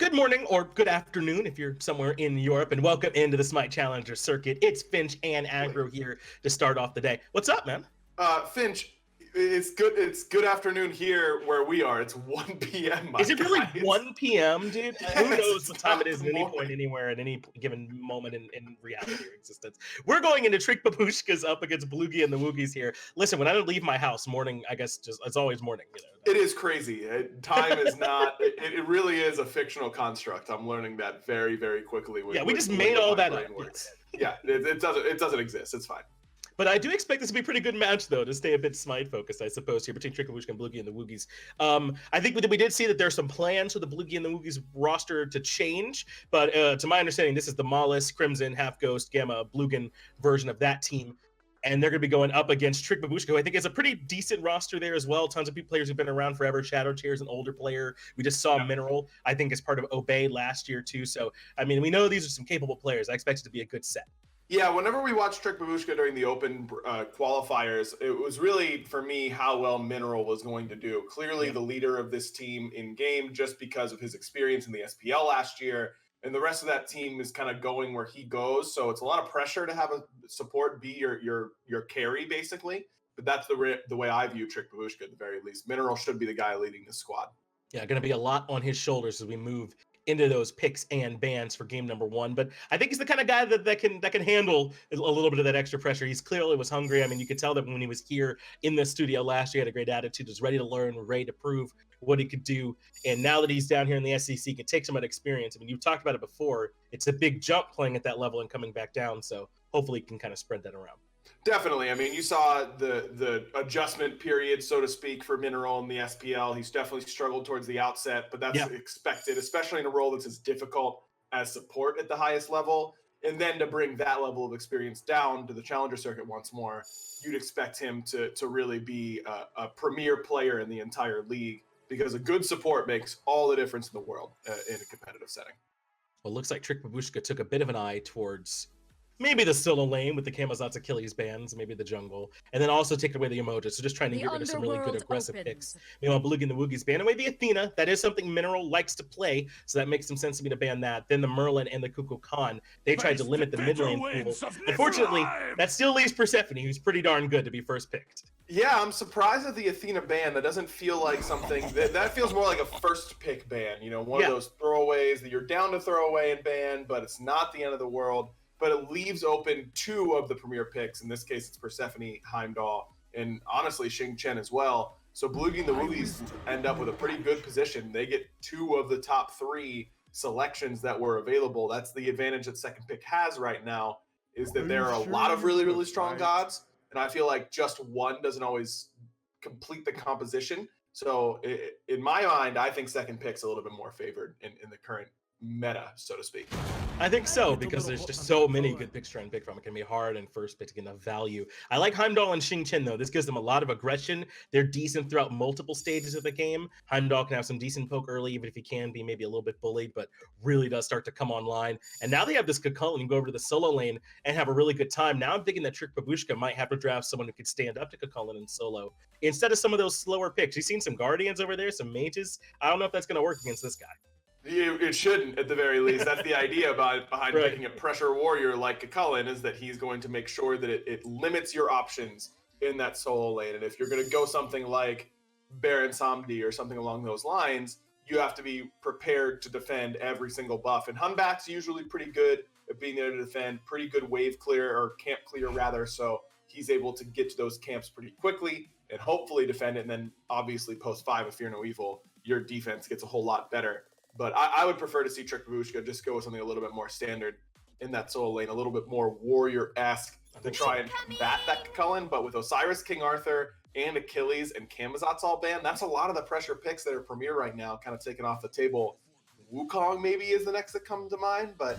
Good morning or good afternoon if you're somewhere in Europe, and welcome into the Smite Challenger circuit. It's Finch and Aggro here to start off the day. What's up, man? Finch, it's good afternoon here where we are. It's 1 p.m. Is it really 1 p.m., dude? Yes, Who knows what time it is at any morning. point, anywhere, at any given moment in reality or existence. We're going into Trick Babushkas up against Bloogy and the Woogys here. Listen, when I leave my house, morning, I guess, it's always morning. You know? It is crazy. Time is not. It really is a fictional construct. I'm learning that very, very quickly. We just made all that up. Yeah, it doesn't exist. It's fine. But I do expect this to be a pretty good match, though, to stay a bit Smite-focused, I suppose, here between Trick Babushka and Bloogy and the Woogys. I think we did see that there are some plans for the Bloogy and the Woogys roster to change, but to my understanding, this is the molluskk, Halfghost, Gamma, Blugin version of that team, and they're going to be going up against Trick Babushka, who I think is a pretty decent roster there as well. Tons of players who've been around forever. ShadowChair is an older player. We just saw Mineral, I think, as part of Obey last year, too. So, I mean, we know these are some capable players. I expect it to be a good set. Yeah, whenever we watched Trick Babushka during the open qualifiers, it was really, for me, how well Mineral was going to do. Clearly the leader of this team in game just because of his experience in the SPL last year, and the rest of that team is kind of going where he goes, so it's a lot of pressure to have a support be your carry, basically. But that's the way I view Trick Babushka at the very least. Mineral should be the guy leading the squad. Yeah, going to be a lot on his shoulders as we move into those picks and bans for game number one, but I think he's the kind of guy that can handle a little bit of that extra pressure. He's clearly was hungry. I mean, you could tell that when he was here in the studio last year, he had a great attitude, was ready to learn, ready to prove what he could do. And now that he's down here in the SCC, he can take some of that experience. I mean, you've talked about it before. It's a big jump playing at that level and coming back down, so hopefully he can kind of spread that around. Definitely. I mean, you saw the adjustment period, so to speak, for Mineral in the SPL. He's definitely struggled towards the outset, but that's expected, especially in a role that's as difficult as support at the highest level. And then to bring that level of experience down to the Challenger circuit once more, you'd expect him to really be a premier player in the entire league, because a good support makes all the difference in the world in a competitive setting. Well, it looks like Trick Babushka took a bit of an eye towards maybe the Scylla lane with the Camazot's Achilles bands, maybe the jungle, and then also take away the emojis. So just trying to get rid of some really good aggressive picks. Meanwhile, Bloogy and the Woogys ban away the Athena. That is something Mineral likes to play, so that makes some sense to me to ban that. Then the Merlin and the Kukulkan, they tried to limit the mid lane pool. Unfortunately, that still leaves Persephone, who's pretty darn good to be first picked. Yeah, I'm surprised at the Athena ban. That doesn't feel like something that feels more like a first pick ban. You know, one of those throwaways that you're down to throw away and ban, but it's not the end of the world. But it leaves open two of the premier picks. In this case, it's Persephone, Heimdallr, and honestly, Xing as well. So Bloogy and the Woogys end up with a pretty good position. They get two of the top three selections that were available. That's the advantage that second pick has right now, is that there are a lot of really, really strong gods. And I feel like just one doesn't always complete the composition. So in my mind, I think second pick's a little bit more favored in the current meta, so to speak. I think so, because there's just so many good picks to try and pick from. It can be hard in first pick to get enough value. I like Heimdallr and Xing, though. This gives them a lot of aggression. They're decent throughout multiple stages of the game. Heimdallr can have some decent poke early, even if he can be maybe a little bit bullied, but really does start to come online. And now they have this Chulainn and go over to the solo lane and have a really good time. Now I'm thinking that Trick Babushka might have to draft someone who could stand up to Chulainn in solo instead of some of those slower picks. You've seen some Guardians over there, some mages. I don't know if that's going to work against this guy. It shouldn't, at the very least. That's the idea behind picking a pressure warrior like Chulainn, is that he's going to make sure that it limits your options in that solo lane. And if you're going to go something like Baron Samedi or something along those lines, you have to be prepared to defend every single buff. And Hunback's usually pretty good at being able to defend, pretty good wave clear, or camp clear rather, so he's able to get to those camps pretty quickly and hopefully defend it. And then obviously post 5 of Fear No Evil, your defense gets a whole lot better. But I would prefer to see Trick Babushka just go with something a little bit more standard in that solo lane, a little bit more warrior-esque to try and combat that Chulainn. But with Osiris, King Arthur, and Achilles and Camazot's all banned, that's a lot of the pressure picks that are premier right now, kind of taken off the table. Wukong maybe is the next that comes to mind, but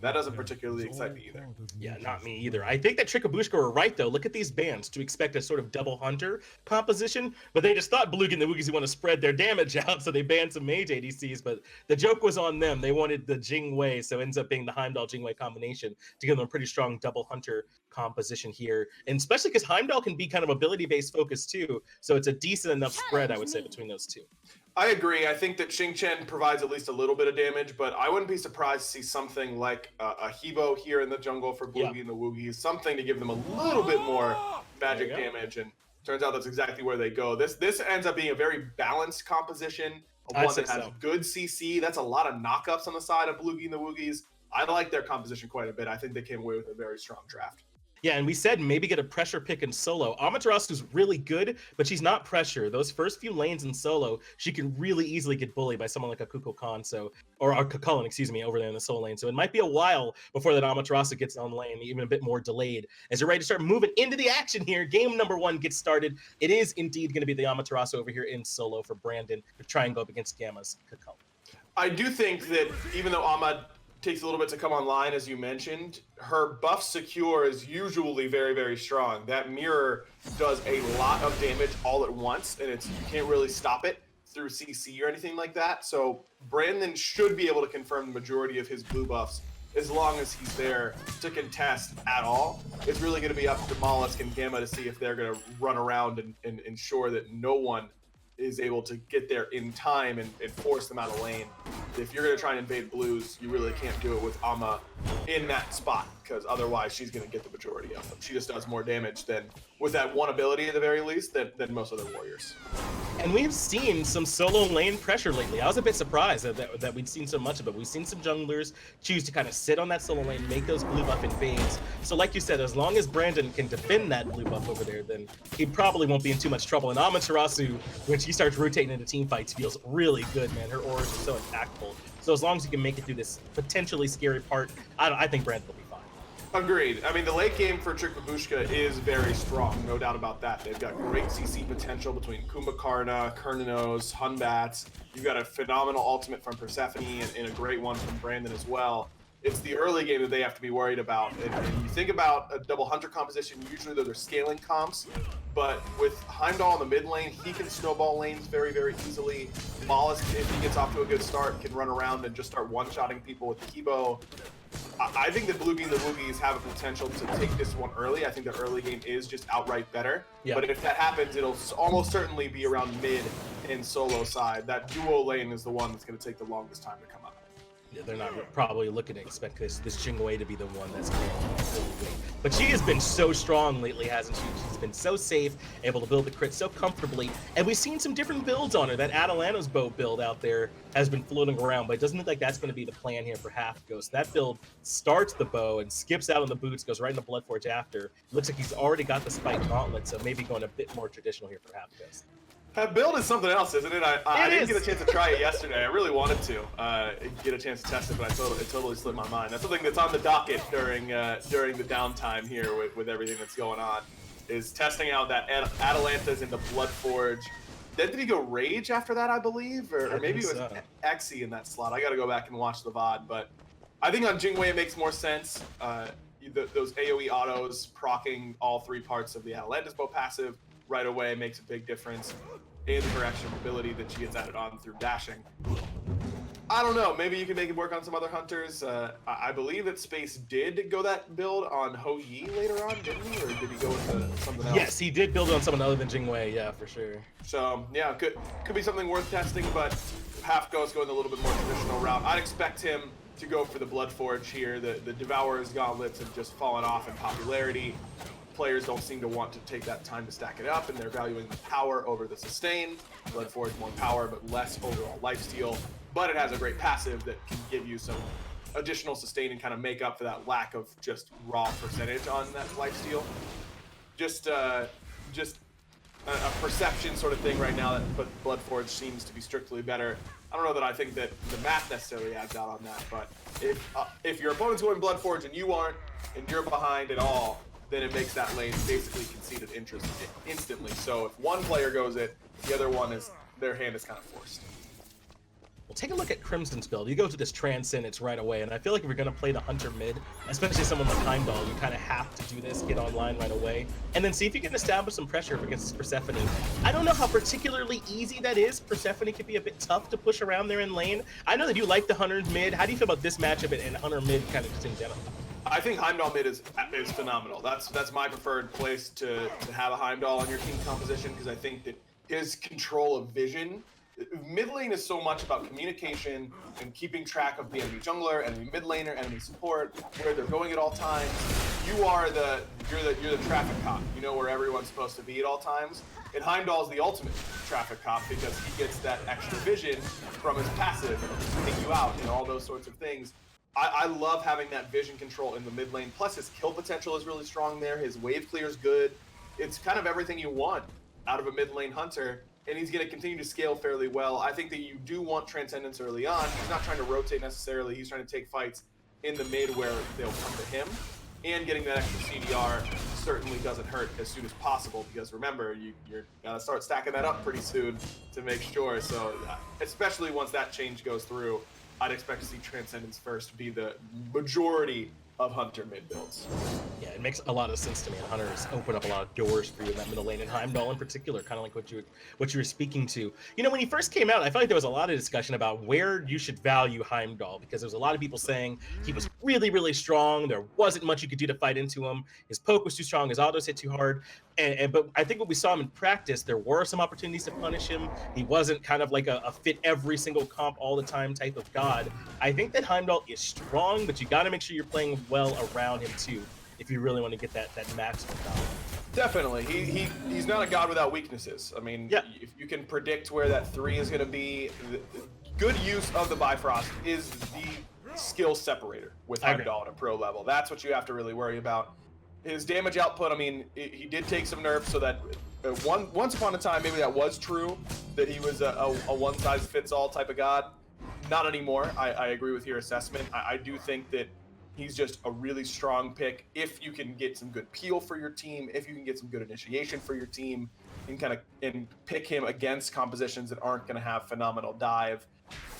that doesn't particularly excite me either. Yeah, not me either. I think that Trick Babushka were right, though. Look at these bans to expect a sort of double hunter composition, but they just thought Blugin and the Woogys want to spread their damage out, so they banned some mage ADCs, but the joke was on them. They wanted the Jing Wei, so it ends up being the Heimdallr Jing Wei combination to give them a pretty strong double hunter composition here, and especially because Heimdallr can be kind of ability-based focus too, so it's a decent enough spread, I would say, between those two. I agree. I think that Xing Chen provides at least a little bit of damage, but I wouldn't be surprised to see something like a Hebo here in the jungle for Bloogie and the Woogies, something to give them a little bit more magic damage, and turns out that's exactly where they go. This ends up being a very balanced composition, one that has good CC. That's a lot of knockups on the side of Bloogie and the Woogies. I like their composition quite a bit. I think they came away with a very strong draft. Yeah, and we said maybe get a pressure pick in solo. Amaterasu's really good, but she's not pressure. Those first few lanes in solo, she can really easily get bullied by someone like a Kukulkan, or Chulainn, excuse me, over there in the solo lane. So it might be a while before that Amaterasu gets on lane, even a bit more delayed. As you're ready to start moving into the action here, game number 1 gets started. It is indeed going to be the Amaterasu over here in solo for Brandon to try and go up against Gamma's Chulainn. I do think that even though Ahmad takes a little bit to come online, as you mentioned, her buff secure is usually very, very strong. That mirror does a lot of damage all at once, and you can't really stop it through CC or anything like that. So Brandon should be able to confirm the majority of his blue buffs as long as he's there to contest at all. It's really going to be up to molluskk and Gamma to see if they're going to run around and ensure that no one is able to get there in time and force them out of lane. If you're going to try and invade blues, you really can't do it with Amma in that spot, because otherwise she's going to get the majority of them. She just does more damage than, with that one ability at the very least, than most other warriors. And we've seen some solo lane pressure lately. I was a bit surprised that we'd seen so much of it. We've seen some junglers choose to kind of sit on that solo lane, make those blue buff invades. So like you said, as long as Brandon can defend that blue buff over there, then he probably won't be in too much trouble. And Amaterasu, when she starts rotating into team fights, feels really good, man. Her auras are so impactful. So as long as you can make it through this potentially scary part, I think Brandon will be fine. Agreed. I mean, the late game for Babushka is very strong, no doubt about that. They've got great CC potential between Kumbhakarna, Cernunnos, Batz. You've got a phenomenal ultimate from Persephone and a great one from Brandon as well. It's the early game that they have to be worried about. And you think about a double hunter composition, usually those are scaling comps. But with Heimdallr in the mid lane, he can snowball lanes very, very easily. molluskk, if he gets off to a good start, can run around and just start one-shotting people with the Hebo. I think that Bloogie and the Woogies have a potential to take this one early. I think the early game is just outright better. Yeah. But if that happens, it'll almost certainly be around mid and solo side. That duo lane is the one that's going to take the longest time to come up. Yeah, they're not probably looking to expect this Jing to be the one that's going to. But she has been so strong lately, hasn't she? She's been so safe, able to build the crit so comfortably, and we've seen some different builds on her. That Atalanta's bow build out there has been floating around, but it doesn't look like that's going to be the plan here for Halfghost. That build starts the bow and skips out on the boots, goes right into Bloodforge after. Looks like he's already got the spike gauntlet, so maybe going a bit more traditional here for Halfghost. That build is something else, isn't it? I didn't get a chance to try it yesterday. I really wanted to get a chance to test it, but it totally slipped my mind. That's something that's on the docket during the downtime here with everything that's going on, is testing out that Atalanta's into Bloodforge. Then did he go Rage after that, I believe? Or maybe it was Xe in that slot. I got to go back and watch the VOD, but I think on Jing it makes more sense. Those AoE autos proccing all 3 parts of the Atalanta's bow passive right away makes a big difference in her extra mobility that she gets added on through dashing. I don't know, maybe you can make it work on some other hunters. I believe that Space did go that build on Ho Yi later on, didn't he? Or did he go with something else? Yes, he did build it on someone other than Jing Wei, yeah, for sure. So, yeah, could be something worth testing, but Halfghost going a little bit more traditional route. I'd expect him to go for the Bloodforge here. The Devourer's gauntlets have just fallen off in popularity. Players don't seem to want to take that time to stack it up, and they're valuing the power over the sustain. Bloodforge, more power, but less overall lifesteal. But it has a great passive that can give you some additional sustain and kind of make up for that lack of just raw percentage on that lifesteal. Just a perception sort of thing right now, but Bloodforge seems to be strictly better. I don't know that I think that the math necessarily adds out on that, but if your opponent's going Bloodforge and you aren't, and you're behind at all, then it makes that lane basically conceded interest instantly. So if one player goes it, the other one their hand is kind of forced. Well, take a look at Crimson's build. You go to this Transcendence right away, and I feel like if you're going to play the Hunter mid, especially someone like Heimdallr, you kind of have to do this, get online right away, and then see if you can establish some pressure against Persephone. I don't know how particularly easy that is. Persephone can be a bit tough to push around there in lane. I know that you like the Hunter mid. How do you feel about this matchup and Hunter mid kind of just in general? I think Heimdallr mid is phenomenal. That's my preferred place to have a Heimdallr on your team composition, because I think that his control of vision Mid lane is so much about communication and keeping track of the enemy jungler, enemy mid laner, enemy support, where they're going at all times. You're the traffic cop. You know where everyone's supposed to be at all times. And Heimdall's the ultimate traffic cop because he gets that extra vision from his passive, taking you out and all those sorts of things. I love having that vision control in the mid lane. Plus his kill potential is really strong there. His wave clear is good. It's kind of everything you want out of a mid lane hunter. And he's going to continue to scale fairly well. I think that you do want Transcendence early on. He's not trying to rotate necessarily. He's trying to take fights in the mid where they'll come to him. And getting that extra CDR certainly doesn't hurt as soon as possible, because remember, you're going to start stacking that up pretty soon to make sure. So especially once that change goes through, I'd expect to see Transcendence first be the majority of Hunter mid builds. Yeah, it makes a lot of sense to me. And Hunters open up a lot of doors for you in that middle lane, and Heimdallr in particular, kind of like what you were speaking to. You know, when he first came out, I felt like there was a lot of discussion about where you should value Heimdallr, because there was a lot of people saying he was really, really strong. There wasn't much you could do to fight into him. His poke was too strong. His autos hit too hard. But I think when we saw him in practice, there were some opportunities to punish him. He wasn't kind of like a fit every single comp all the time type of god. I think that Heimdallr is strong, but you got to make sure you're playing well around him too, if you really want to get that maximum value. Definitely. He's not a god without weaknesses. I mean, yeah. If you can predict where that 3 is going to be, good use of the Bifrost is the skill separator with Heimdallr at a pro level. That's what you have to really worry about. His damage output, I mean, he did take some nerfs, so that once upon a time, maybe that was true, that he was a one-size-fits-all type of god. Not anymore. I agree with your assessment. I do think that he's just a really strong pick if you can get some good peel for your team, if you can get some good initiation for your team, and pick him against compositions that aren't going to have phenomenal dive.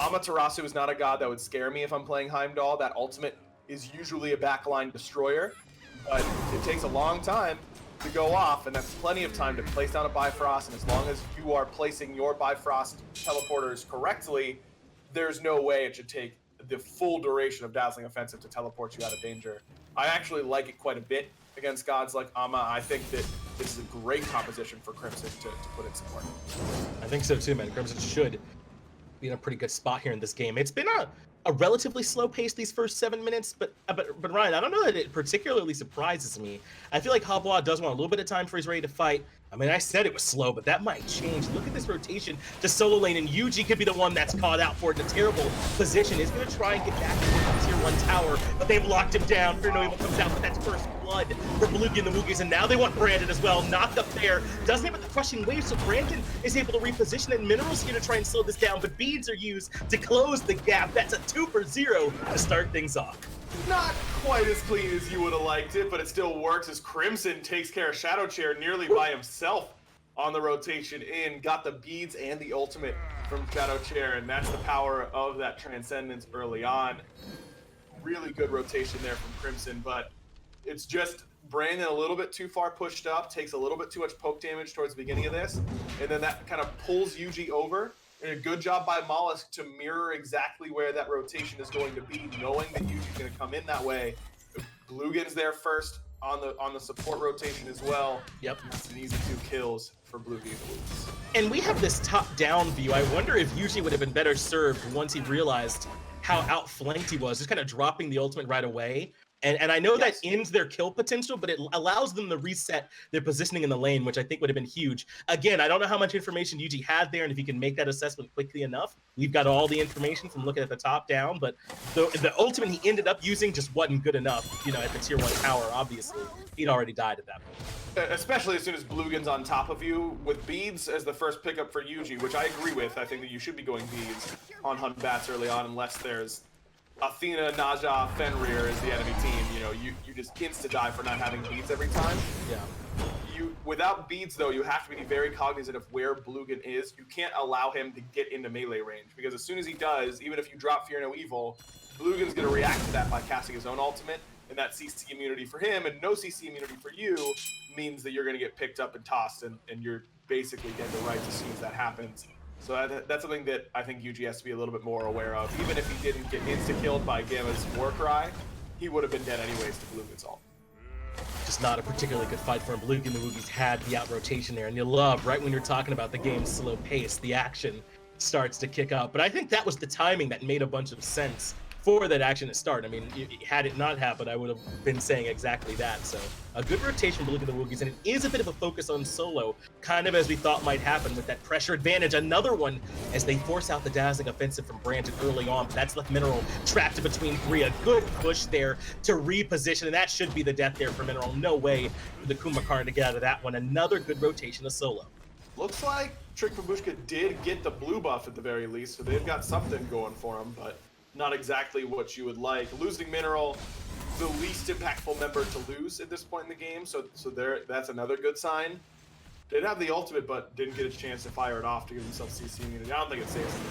Amaterasu is not a god that would scare me if I'm playing Heimdallr. That ultimate is usually a backline destroyer, but it takes a long time to go off, and that's plenty of time to place down a Bifrost, and as long as you are placing your Bifrost teleporters correctly, there's no way it should take the full duration of Dazzling Offensive to teleport you out of danger. I actually like it quite a bit against gods like Ama. I think that this is a great composition for Crimson to put in support. I think so too, man. Crimson should be in a pretty good spot here in this game. It's been a relatively slow pace these first 7 minutes, but Ryan, I don't know that it particularly surprises me. I feel like Habwa does want a little bit of time before he's ready to fight. I mean, I said it was slow, but that might change. Look at this rotation to solo lane, and Yuji could be the one that's caught out for it in a terrible position. He's going to try and get back to the tier 1 tower, but they've locked him down. Fear No Evil comes out, but that's first blood for Bloogie and the Woogys, and now they want Brandon as well. Knocked up there. Doesn't have the crushing wave, so Brandon is able to reposition, and Minerals here to try and slow this down, but beads are used to close the gap. That's a 2 for 0 to start things off. Not quite as clean as you would have liked it, but it still works as Crimson takes care of ShadowChair nearly by himself on the rotation in. Got the beads and the ultimate from ShadowChair, and that's the power of that Transcendence early on. Really good rotation there from Crimson, but it's just Brandon a little bit too far pushed up, takes a little bit too much poke damage towards the beginning of this, and then that kind of pulls Yuji over. And a good job by molluskk to mirror exactly where that rotation is going to be, knowing that Yuji's going to come in that way. Blugin's there first on the support rotation as well. Yep. That's an easy 2 kills for Bloogie and the Woogys. And we have this top-down view. I wonder if Yuji would have been better served once he realized how outflanked he was, just kind of dropping the ultimate right away. And I know that ends their kill potential, but it allows them to reset their positioning in the lane, which I think would have been huge. Again, I don't know how much information Yuji had there, and if he can make that assessment quickly enough. We've got all the information from looking at the top down, but the ultimate he ended up using just wasn't good enough, you know, at the tier 1 tower, obviously. He'd already died at that point. Especially as soon as Blugin's on top of you, with beads as the first pickup for Yuji, which I agree with. I think that you should be going beads on Hunt Bats early on, unless there's Athena, Naja, Fenrir is the enemy team. You know, you just insta-die for not having beads every time. Yeah. Without beads, though, you have to be very cognizant of where Blugin is. You can't allow him to get into melee range, because as soon as he does, even if you drop Fear No Evil, Blugin's going to react to that by casting his own ultimate, and that CC immunity for him and no CC immunity for you means that you're going to get picked up and tossed, and you're basically dead to rights as soon as that happens. So that's something that I think Yuji has to be a little bit more aware of. Even if he didn't get insta-killed by Gamma's Warcry, he would have been dead anyways to Blugin's ult. Just not a particularly good fight for him. Bloogie and the Woogys had the out-rotation there, and you love, right when you're talking about the game's slow pace, the action, starts to kick out. But I think that was the timing that made a bunch of sense for that action to start. I mean, had it not happened, I would have been saying exactly that. So a good rotation for Bloogie the Woogys, and it is a bit of a focus on solo, kind of as we thought might happen with that pressure advantage. Another one as they force out the dazzling offensive from Brandon early on, but that's left Mineral trapped in between three. A good push there to reposition, and that should be the death there for Mineral. No way for the Kumbhakarna to get out of that one. Another good rotation of solo. Looks like Babushka did get the blue buff at the very least, so they've got something going for them, but not exactly what you would like. Losing Mineral, the least impactful member to lose at this point in the game, so that's another good sign. Did have the ultimate, but didn't get a chance to fire it off to give himself CC immunity. I don't think it saves him.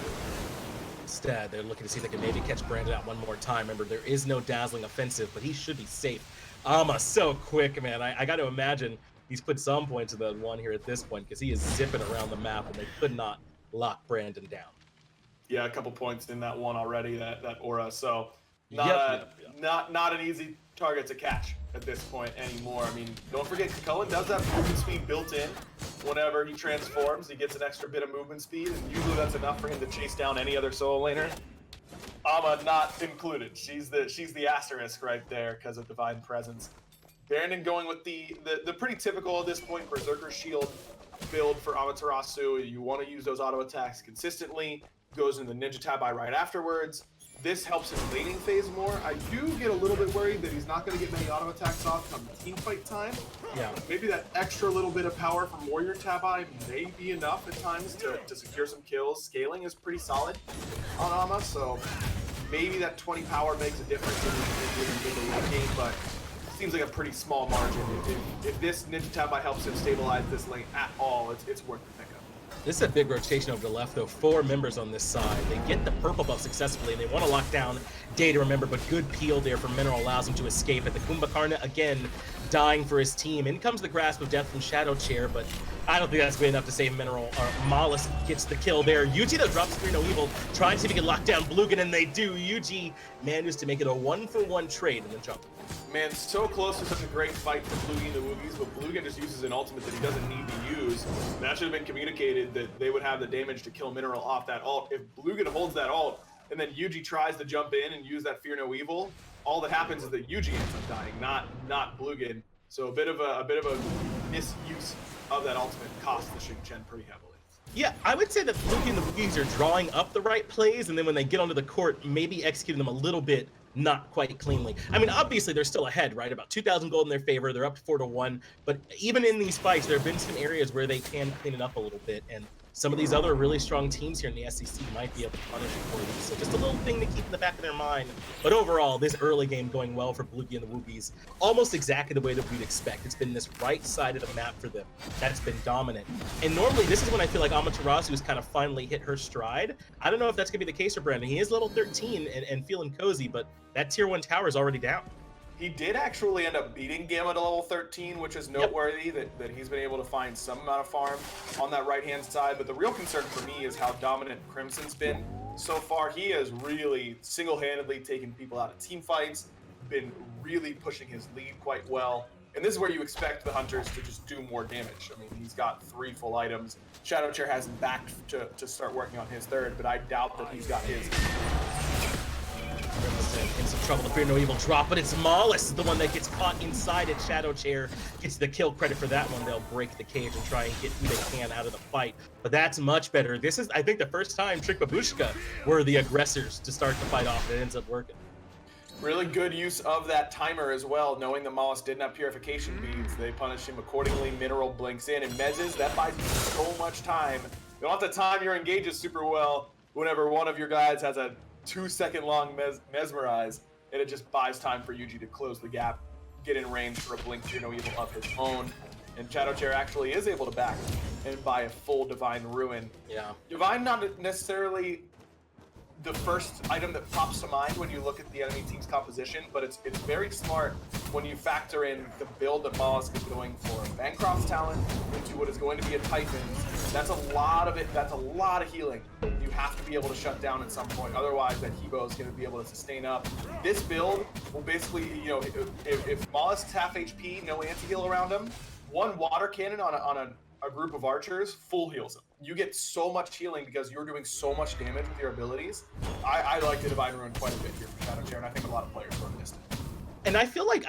Instead, they're looking to see if they can maybe catch Brandon out one more time. Remember, there is no dazzling offensive, but he should be safe. So quick, man. I got to imagine he's put some points in the one here at this point, because he is zipping around the map, and they could not lock Brandon down. Yeah, a couple points in that one already, that aura. So not an easy target to catch at this point anymore. I mean, don't forget, Chulainn does have movement speed built in. Whenever he transforms, he gets an extra bit of movement speed, and usually that's enough for him to chase down any other solo laner. Ama not included. She's the asterisk right there because of Divine Presence. Brandon going with the pretty typical at this point Berserker Shield build for Amaterasu. You want to use those auto attacks consistently. Goes into the Ninja Tabi right afterwards. This helps his laning phase more. I do get a little bit worried that he's not going to get many auto attacks off come team fight time. Yeah. Maybe that extra little bit of power from Warrior Tabi may be enough at times to secure some kills. Scaling is pretty solid on Ama, so maybe that 20 power makes a difference in the late game, but seems like a pretty small margin. If this Ninja Tabi helps him stabilize this lane at all, it's worth the pickup. This is a big rotation over the left, though. 4 members on this side. They get the purple buff successfully, and they want to lock down DayToRemeber, but good peel there from Mineral allows him to escape. At the Kumbhakarna, again, dying for his team. In comes the Grasp of Death from ShadowChair, but I don't think that's good enough to save Mineral. molluskk gets the kill there. Yuji, though, drops Fear No Evil, trying to see if he can lock down Blugin, and they do. Yuji manages to make it a 1-for-1 trade and then jump. Man, so close to such a great fight for Blugin the Woogys, but Blugin just uses an ultimate that he doesn't need to use. That should have been communicated that they would have the damage to kill Mineral off that ult. If Blugin holds that ult, and then Yuji tries to jump in and use that Fear No Evil, all that happens is that Yuji ends up dying, not Blugin. So a bit of a misuse of that ultimate cost the Xing pretty heavily. Yeah, I would say that Blugin and the Woogys are drawing up the right plays, and then when they get onto the court, maybe executing them a little bit not quite cleanly. I mean, obviously they're still ahead, right? About 2,000 gold in their favor. They're up 4-1. But even in these fights, there have been some areas where they can clean it up a little bit. And some of these other really strong teams here in the SCC might be able to punish it for them. So just a little thing to keep in the back of their mind. But overall, this early game going well for Bloogie and the Woogys, almost exactly the way that we'd expect. It's been this right side of the map for them that's been dominant. And normally, this is when I feel like Amaterasu has kind of finally hit her stride. I don't know if that's going to be the case for Brandon. He is level 13 and feeling cozy, but that tier 1 tower is already down. He did actually end up beating Gamma to level 13, which is noteworthy that he's been able to find some amount of farm on that right-hand side. But the real concern for me is how dominant Crimson's been so far. He has really single-handedly taken people out of team fights, been really pushing his lead quite well. And this is where you expect the Hunters to just do more damage. I mean, he's got 3 full items. ShadowChair hasn't backed to start working on his 3rd, but I doubt that he's got his. In some trouble, the Fear No Evil drop, but it's molluskk, the one that gets caught inside it. ShadowChair gets the kill credit for that one. They'll break the cage and try and get who they can out of the fight. But that's much better. This is, I think, the first time Babushka were the aggressors to start the fight off, and it ends up working. Really good use of that timer as well, knowing the molluskk didn't have purification beads. They punish him accordingly. Mineral blinks in, and mezzes, that buys you so much time. You don't have to time your engages super well whenever one of your guys has a 2-second long mesmerize, and it just buys time for Yuji to close the gap, get in range for a blink Fear No Evil of his own. And ShadowChair actually is able to back and buy a full Divine Ruin. Yeah. Divine not necessarily the first item that pops to mind when you look at the enemy team's composition, but it's very smart when you factor in the build that molluskk is going for Bancroft's talent into what is going to be a Typhon's. That's a lot of it. That's a lot of healing. You have to be able to shut down at some point. Otherwise, that Hebo is going to be able to sustain up. This build will basically, you know, if mollusk's half HP, no anti-heal around him, one water cannon on a group of archers full heals him. you get so much healing because you're doing so much damage with your abilities. I like the Divine Ruin quite a bit here for ShadowChair, and I think a lot of players sort of missed it. And I feel like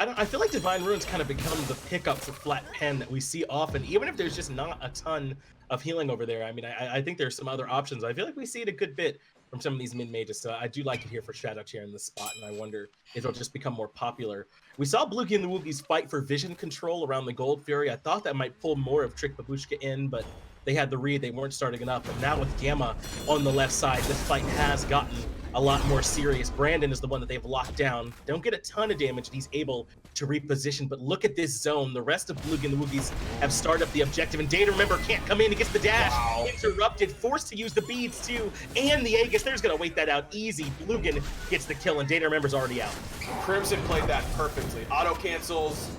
Divine Ruin's kind of become the pickup for flat pen that we see often, even if there's just not a ton of healing over there. I mean, I think there's some other options. I feel like we see it a good bit from some of these mid mages, so I do like it here for ShadowChair in this spot, and I wonder if it'll just become more popular. We saw Blugin and the Woogys fight for vision control around the Gold Fury. I thought that might pull more of Trick Babushka in, but they had the read, they weren't starting it up. But now with Gamma on the left side, this fight has gotten a lot more serious. Brandon is the one that they've locked down. Don't get a ton of damage, and he's able to reposition, but look at this zone. The rest of Blugin and the Woogys have started up the objective, and DayToRemeber can't come in. He gets the dash. Wow. Interrupted, forced to use the beads too, and the Aegis. They're just gonna wait that out easy. Blugin gets the kill, and DayToRemeber's already out. Crimson played that perfectly. Auto cancels,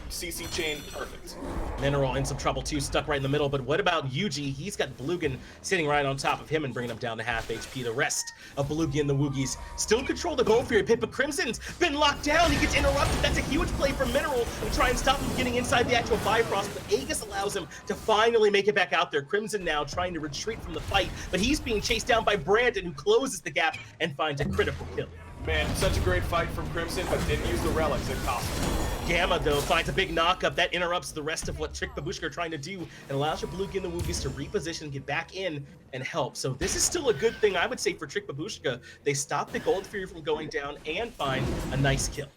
CC chain, perfect. Mineral in some trouble too, stuck right in the middle, but what about Yuji? He's got Blugin sitting right on top of him and bringing him down to half HP. The rest of Blugin and the Woogys still control the Gold Fury pit, but Crimson's been locked down. He gets interrupted. That's a huge play from Mineral to try and stop him getting inside the actual Bifrost, but Aegis allows him to finally make it back out there. Crimson now trying to retreat from the fight, but he's being chased down by Brandon, who closes the gap and finds a critical kill. Man, such a great fight from Crimson, but didn't use the relics. It cost him. Gamma, though, finds a big knockup that interrupts the rest of what Trick Babushka are trying to do and allows your Blugin and the Woogys to reposition, get back in, and help. So this is still a good thing, I would say, for Trick Babushka. They stop the Gold Fury from going down and find a nice kill.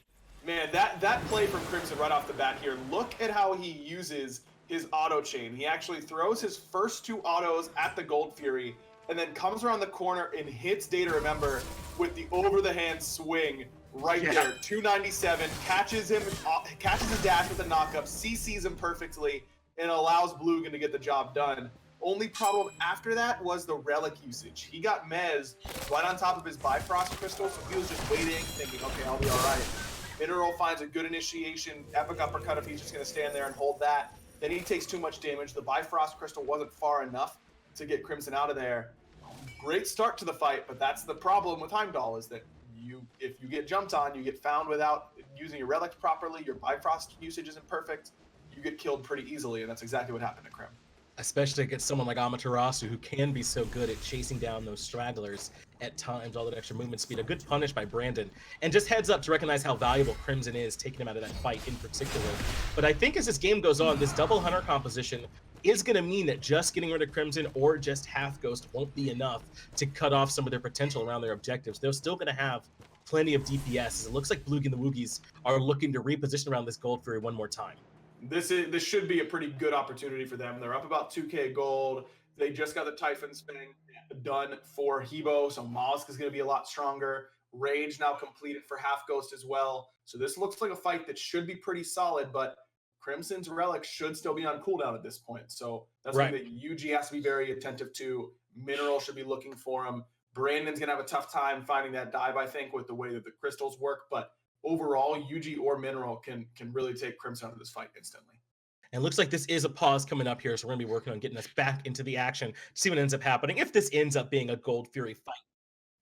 Man, that play from Crimson right off the bat here, look at how he uses his auto chain. He actually throws his first two autos at the Gold Fury and then comes around the corner and hits DayToRemeber with the over-the-hand swing right there. 297, catches his dash with a knockup, CCs him perfectly, and allows Blugin to get the job done. Only problem after that was the relic usage. He got Mez right on top of his Bifrost crystal, so he was just waiting, thinking, okay, I'll be all right. Mineral finds a good initiation, epic uppercut if he's just going to stand there and hold that. Then he takes too much damage. The Bifrost crystal wasn't far enough to get Crimson out of there. Great start to the fight, but that's the problem with Heimdallr, is that if you get jumped on, you get found without using your relics properly, your Bifrost usage isn't perfect, you get killed pretty easily, and that's exactly what happened to Crim. Especially against someone like Amaterasu, who can be so good at chasing down those stragglers at times, all that extra movement speed. A good punish by Brandon. And just heads up to recognize how valuable Crimson is, taking him out of that fight in particular. But I think as this game goes on, this double Hunter composition is going to mean that just getting rid of Crimson or just Halfghost won't be enough to cut off some of their potential around their objectives. They're still going to have plenty of DPS. It looks like Blugin and the Woogys are looking to reposition around this Gold Fury one more time. This should be a pretty good opportunity for them. They're up about 2k gold. They just got the Typhon Spinning done for Hebo, so molluskk is going to be a lot stronger. Rage now completed for Halfghost as well. So this looks like a fight that should be pretty solid, but Crimson's relic should still be on cooldown at this point. So that's something that Yuji has to be very attentive to. Mineral should be looking for him. Brandon's going to have a tough time finding that dive, I think, with the way that the crystals work, but overall, Yuji or Mineral can really take Crimson out of this fight instantly. And it looks like this is a pause coming up here, so we're going to be working on getting us back into the action, see what ends up happening, if this ends up being a Gold Fury fight.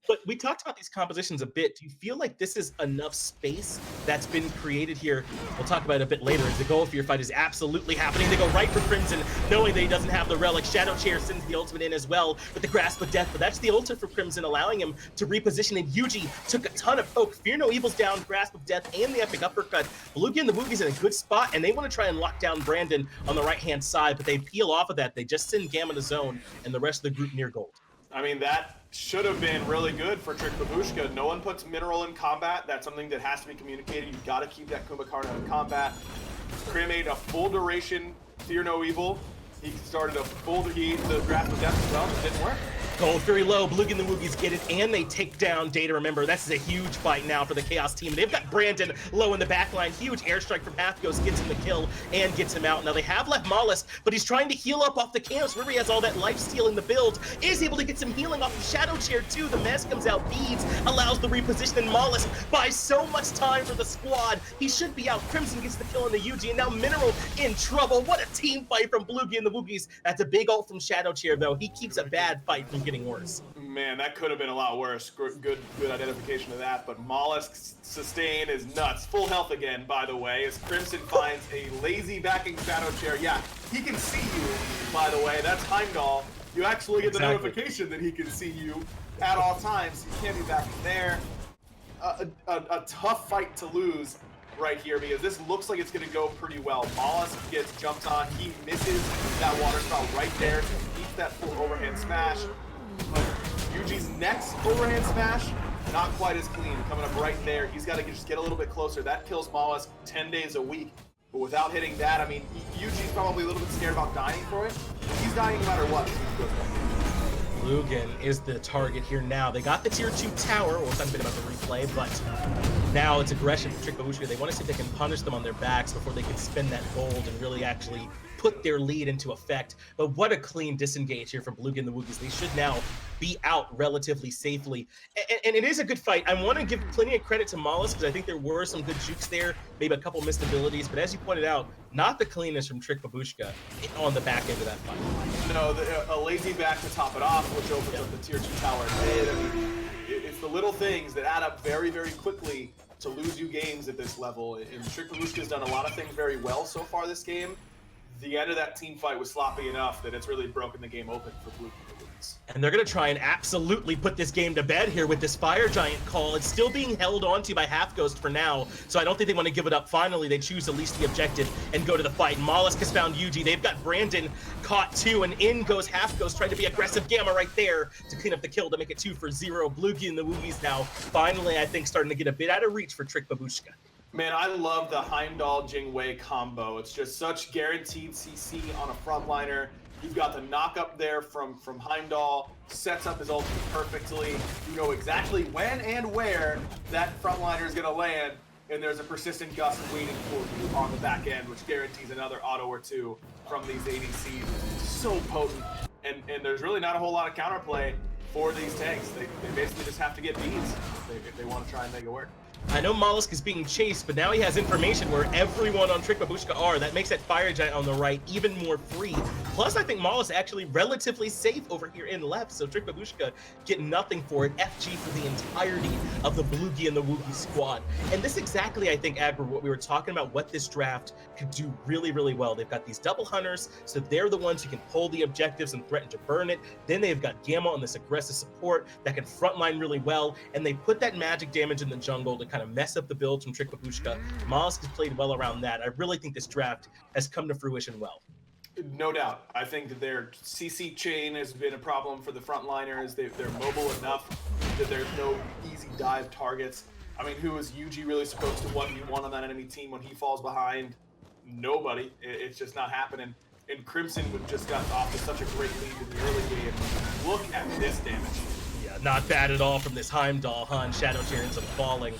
But we talked about these compositions a bit. Do you feel like this is enough space that's been created here? We'll talk about it a bit later, as the Gold Fury fight is absolutely happening. They go right for Crimson, knowing that he doesn't have the relic. ShadowChair sends the ultimate in as well with the Grasp of Death, but that's the ultimate for Crimson, allowing him to reposition, and Yuji took a ton of poke. Fear No Evil's down, Grasp of Death, and the epic uppercut. Blugin and the Woogys in a good spot, and they want to try and lock down Brandon on the right-hand side, but they peel off of that. They just send Gamma to zone, and the rest of the group near gold. I mean, that should have been really good for Trick Babushka. No one puts Mineral in combat. That's something that has to be communicated. You've got to keep that Kumbhakarna in combat. Crim made a full duration Fear No Evil. He started a full the Grasp of Death as well. It didn't work. Gold Fury low, Blugin and the Woogys get it, and they take down DayToRemeber. This is a huge fight now for the Chaos team. They've got Brandon low in the back line. Huge airstrike from Halfghost gets him the kill and gets him out. Now they have left molluskk, but he's trying to heal up off the camps. Remember, he has all that life steal in the build. Is able to get some healing off of ShadowChair too. The mess comes out, beads, allows the reposition, and molluskk buys so much time for the squad. He should be out. Crimson gets the kill on the Yuji, and now Mineral in trouble. What a team fight from Blugin and the Woogys. That's a big ult from ShadowChair, though. He keeps a bad fight from getting worse. Man, that could have been a lot worse. Good identification of that. But molluskk sustain is nuts. Full health again, by the way, as Crimson finds a lazy backing ShadowChair. Yeah, he can see you, by the way. That's Heimdallr. You actually get the Exactly. notification that he can see you at all times. You can't be back in there. A tough fight to lose right here because this looks like it's going to go pretty well. molluskk gets jumped on. He misses that water spout right there. So he needs that full overhand smash. But Yuji's next overhand smash, not quite as clean. Coming up right there. He's got to just get a little bit closer. That kills molluskk 10 days a week. But without hitting that, I mean, Yuji's probably a little bit scared about dying for it. He's dying no matter what. Blugin is the target here now. They got the tier 2 tower. We'll talk a bit about the replay, but now it's aggression from Babushka. They want to see if they can punish them on their backs before they can spend that gold and really actually put their lead into effect. But what a clean disengage here from Blugin the Woogys. They should now be out relatively safely. And it is a good fight. I want to give plenty of credit to molluskk because I think there were some good jukes there, maybe a couple missed abilities, but as you pointed out, not the cleanest from Babushka on the back end of that fight. No, a lazy back to top it off, which opens up the tier 2 tower. I mean, it's the little things that add up very, very quickly to lose you games at this level. And Babushka's done a lot of things very well so far this game. The end of that team fight was sloppy enough that it's really broken the game open for Blugin. And they're going to try and absolutely put this game to bed here with this Fire Giant call. It's still being held onto by Halfghost for now, so I don't think they want to give it up. Finally, they choose at least the objective and go to the fight. molluskk has found Yuji. They've got Brandon caught too, and in goes Halfghost trying to be aggressive. Gamma right there to clean up the kill to make it 2-0. Blugin and the Woogys now finally, I think, starting to get a bit out of reach for Babushka. Man, I love the Heimdallr Jing combo. It's just such guaranteed CC on a frontliner. You've got the knock up there from Heimdallr, sets up his ultimate perfectly. You know exactly when and where that frontliner is going to land, and there's a persistent gust waiting for you on the back end, which guarantees another auto or two from these ADCs. So potent, and there's really not a whole lot of counterplay for these tanks. They basically just have to get beads if they want to try and make it work. I know molluskk is being chased, but now he has information where everyone on Babushka are. That makes that Fire Giant on the right even more free. Plus, I think molluskk actually relatively safe over here in left, so Babushka get nothing for it. FG for the entirety of the Blugin and the Woogys squad. And this exactly, I think, Agro, what we were talking about, what this draft could do really, really well. They've got these double hunters, so they're the ones who can pull the objectives and threaten to burn it. Then they've got Gamma on this aggressive support that can frontline really well, and they put that magic damage in the jungle to kind of mess up the builds from Babushka. molluskk has played well around that. I really think this draft has come to fruition well. No doubt. I think that their CC chain has been a problem for the frontliners. They're mobile enough that there's no easy dive targets. I mean, who is Yuji really supposed to 1v1 on that enemy team when he falls behind? Nobody. It's just not happening. And Crimson would just got off to such a great lead in the early game. Look at this damage. Yeah, not bad at all from this Heimdallr, huh? ShadowChair ends up falling.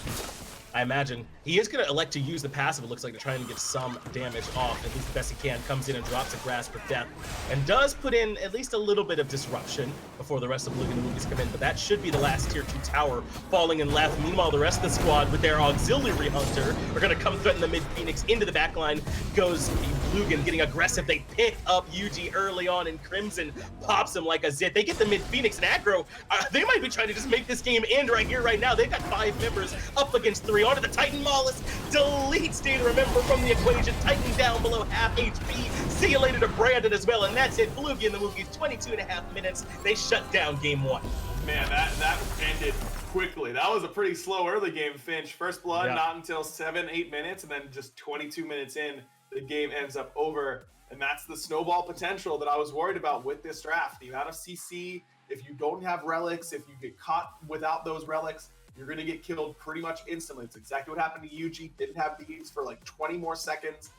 I imagine he is going to elect to use the passive, it looks like, to try and get some damage off. At least the best he can. Comes in and drops a Grasp of Death. And does put in at least a little bit of disruption before the rest of Blugin and the Woogys come in. But that should be the last tier 2 tower falling in left. Meanwhile, the rest of the squad with their auxiliary hunter are going to come threaten the mid-Phoenix. Into the backline goes Blugin getting aggressive. They pick up Yuji early on, and Crimson pops him like a zit. They get the mid-Phoenix, and Aggro, they might be trying to just make this game end right here, right now. They've got 5 members up against 3. Onto the Titan. molluskk deletes DayToRemeber from the equation. Titan down below half HP. See you later to Brandon as well, and that's it. Blugin and the Woogys, 22.5 minutes. They shut down game 1. Man, that ended quickly. That was a pretty slow early game, Finch. First blood, Yeah. not until 7-8 minutes, and then just 22 minutes in, the game ends up over. And that's the snowball potential that I was worried about with this draft. The amount of CC, if you don't have relics, if you get caught without those relics, you're going to get killed pretty much instantly. It's exactly what happened to Yuji. Didn't have beads for like 20 more seconds.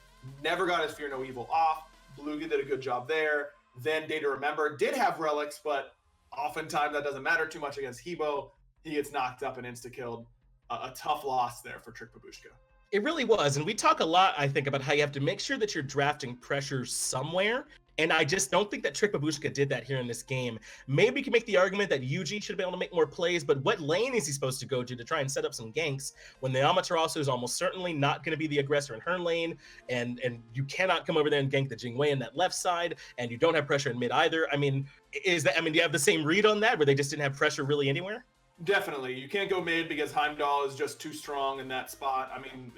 Never got his Fear No Evil off. Blugin did a good job there. Then DayToRemeber did have relics, but oftentimes that doesn't matter too much against Hebo. He gets knocked up and insta-killed. A tough loss there for Babushka. It really was, and we talk a lot, I think, about how you have to make sure that you're drafting pressure somewhere, and I just don't think that Babushka did that here in this game. Maybe you can make the argument that Yuji should be able to make more plays, but what lane is he supposed to go to try and set up some ganks when the Amaterasu is almost certainly not going to be the aggressor in her lane, and you cannot come over there and gank the Jing in that left side, and you don't have pressure in mid either. I mean, do you have the same read on that, where they just didn't have pressure really anywhere? Definitely. You can't go mid because Heimdallr is just too strong in that spot. I mean,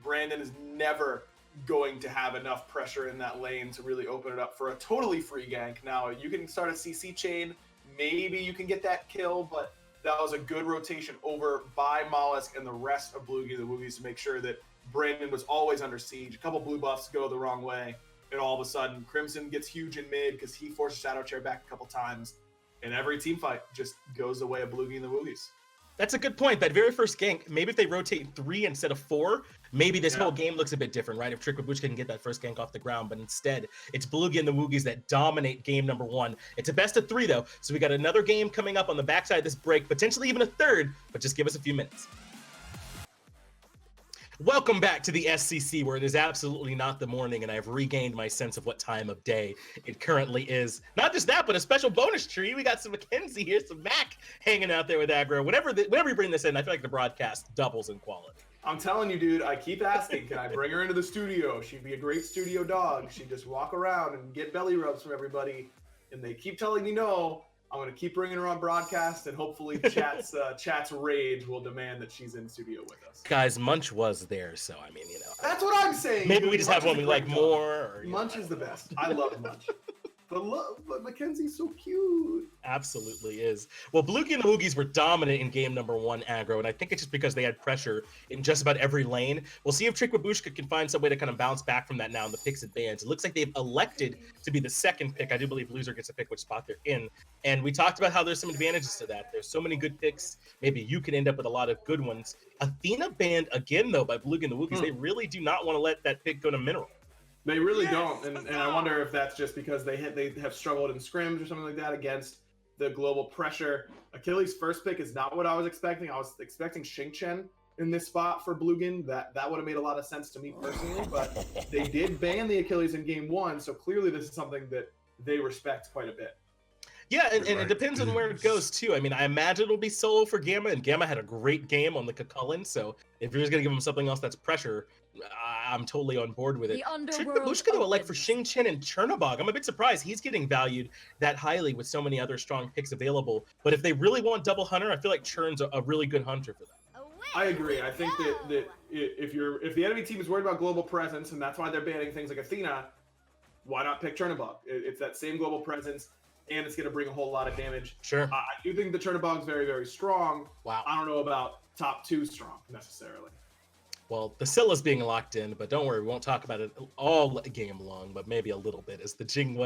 Brandon is never going to have enough pressure in that lane to really open it up for a totally free gank. Now, you can start a CC chain, maybe you can get that kill, but that was a good rotation over by molluskk and the rest of Bloogy the Woogys to make sure that Brandon was always under siege. A couple blue buffs go the wrong way, and all of a sudden, Crimson gets huge in mid because he forced ShadowChair back a couple times, and every team fight just goes the way of Bloogy and the Woogys. That's a good point. That very first gank, maybe if they rotate 3 instead of 4, maybe this whole game looks a bit different, right? If Babushka can get that first gank off the ground, but instead, it's Bloogy and the Woogys that dominate game number 1. It's a best of 3, though, so we got another game coming up on the backside of this break, potentially even a third, but just give us a few minutes. Welcome back to the SCC, where it is absolutely not the morning, and I've regained my sense of what time of day it currently is. Not just that, but a special bonus tree. We got some Mackenzie here, some Mac hanging out there with aggro. Whenever we bring this in, I feel like the broadcast doubles in quality. I'm telling you, dude, I keep asking, can I bring her into the studio? She'd be a great studio dog. She'd just walk around and get belly rubs from everybody, and they keep telling me no. I'm going to keep bringing her on broadcast, and hopefully chat's rage will demand that she's in studio with us. Guys, Munch was there, so I mean, That's what I'm saying. Maybe we just have one we like more. Or, Munch is the best. I love Munch. But Mackenzie's so cute. Absolutely is. Well, Bloogy and the Woogys were dominant in game number 1 aggro, and I think it's just because they had pressure in just about every lane. We'll see if Babushka can find some way to kind of bounce back from that now in the picks advance. It looks like they've elected to be the second pick. I do believe Loser gets to pick which spot they're in. And we talked about how there's some advantages to that. There's so many good picks. Maybe you can end up with a lot of good ones. Athena banned again, though, by Bloogy and the Woogys. They really do not want to let that pick go to Mineral. They really don't, and I wonder if that's just because they have struggled in scrims or something like that against the global pressure. Achilles' first pick is not what I was expecting. I was expecting Xing in this spot for Blugin. That would have made a lot of sense to me personally, but they did ban the Achilles in game 1, so clearly this is something that they respect quite a bit. Yeah, and it depends on where it goes, too. I mean, I imagine it'll be solo for Gamma, and Gamma had a great game on the Chulainn, so if you're just going to give him something else that's pressure, I'm totally on board with it. Babushka, though, like for Xing and Chernobog, I'm a bit surprised he's getting valued that highly with so many other strong picks available. But if they really want double hunter, I feel like Chern's a really good hunter for that. I agree. I think that if the enemy team is worried about global presence, and that's why they're banning things like Athena, why not pick Chernobog? It's that same global presence, and it's going to bring a whole lot of damage. Sure. I do think the Chernobog's very, very strong. Wow. I don't know about top 2 strong necessarily. Well, the Scylla's being locked in, but don't worry, we won't talk about it all game long, but maybe a little bit, as the Jing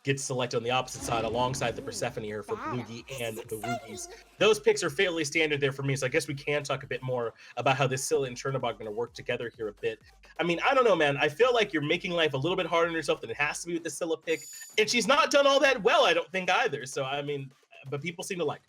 gets selected on the opposite side alongside the Persephone here for Bloogy and the Woogys. Those picks are fairly standard there for me, so I guess we can talk a bit more about how this Scylla and Chernobog are going to work together here a bit. I mean, I don't know, man. I feel like you're making life a little bit harder on yourself than it has to be with the Scylla pick, and she's not done all that well, I don't think, either. So, I mean, but people seem to like her.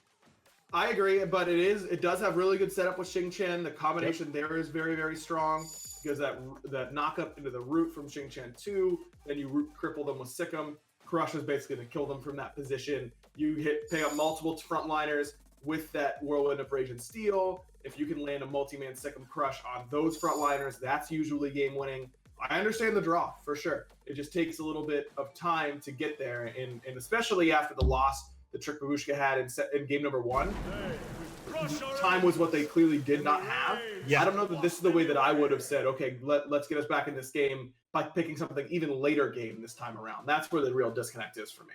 I agree, but it does have really good setup with Xing. The combination there is very, very strong because that knock up into the root from Xing 2, then you root cripple them with Sikkim. Crush is basically going to kill them from that position. You pick up multiple frontliners with that Whirlwind of Rage and Steel. If you can land a multi-man Sikkim Crush on those frontliners, that's usually game winning. I understand the draw, for sure. It just takes a little bit of time to get there, and especially after the loss that Babushka had in game number 1. Time was what they clearly did not have. Yeah. I don't know that this is the way that I would have said, okay, let's get us back in this game by picking something even later game this time around. That's where the real disconnect is for me.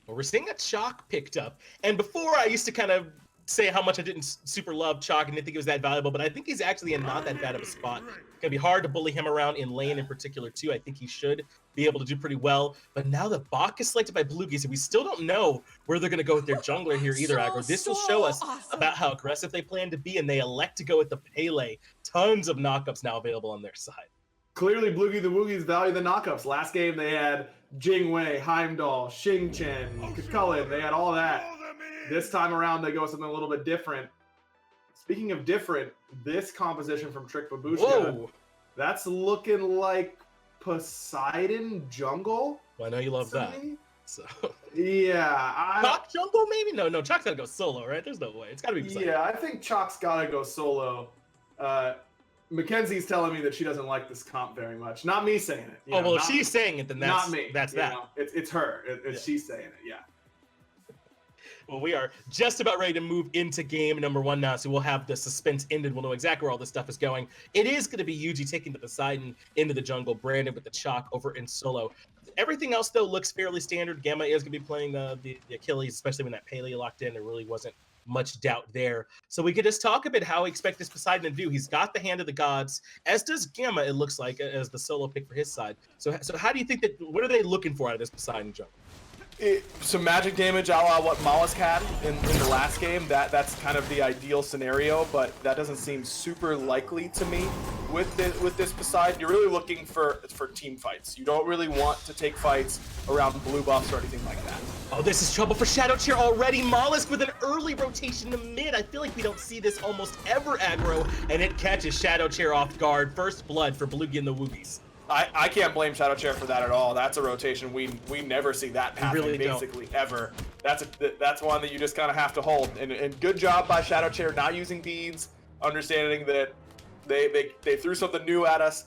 Well, we're seeing a Chaac picked up. And before I used to kind of say how much I didn't super love Chaac and didn't think it was that valuable, but I think he's actually in not that bad of a spot. It's gonna be hard to bully him around in lane in particular too. I think he should be able to do pretty well. But now the Bacchus is selected by Bloogies, and we still don't know where they're gonna go with their jungler here either, Aggro. This will show us about how aggressive they plan to be, and they elect to go with the Pele. Tons of knockups now available on their side. Clearly, Bloogy the Woogys value the knockups. Last game they had Jing, Heimdallr, Xing, Chulainn. They had all that. This time around, they go with something a little bit different. Speaking of different, this composition from Babushka, that's looking like Poseidon jungle. Well, I know you love that. So yeah, Chaac jungle maybe? No, Chaac's gotta go solo, right? There's no way. It's gotta be Poseidon. Yeah, I think Chaac's gotta go solo. Mackenzie's telling me that she doesn't like this comp very much. Not me saying it. Well, if she's saying it, then that's not me. That's that. It's her. She's saying it. Yeah. Well, we are just about ready to move into game number 1 now, so we'll have the suspense ended. We'll know exactly where all this stuff is going. It is going to be Yuji taking the Poseidon into the jungle, Brandon with the Chaac over in solo. Everything else, though, looks fairly standard. Gamma is going to be playing the Achilles, especially when that Pele locked in. There really wasn't much doubt there. So we could just talk a bit how we expect this Poseidon to do. He's got the hand of the gods, as does Gamma, it looks like, as the solo pick for his side. So how do you think that, what are they looking for out of this Poseidon jungle? Some magic damage a la what molluskk had in the last game. That's kind of the ideal scenario, but that doesn't seem super likely to me with this Poseidon. You're really looking for team fights. You don't really want to take fights around blue buffs or anything like that. Oh, this is trouble for ShadowChair already. molluskk with an early rotation to mid. I feel like we don't see this almost ever aggro, and it catches ShadowChair off guard. First blood for Bloogy and the Woogys. I can't blame ShadowChair for that at all. That's a rotation we never see that happen really basically ever. That's one that you just kind of have to hold. And good job by ShadowChair not using beads, understanding that they threw something new at us.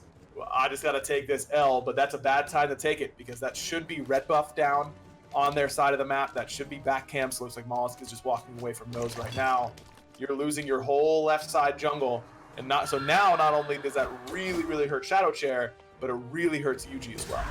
I just got to take this L, but that's a bad time to take it because that should be red buff down on their side of the map. That should be back camps. Looks like molluskk is just walking away from those right now. You're losing your whole left side jungle, and not only does that really hurt ShadowChair, but it really hurts Yuji as well.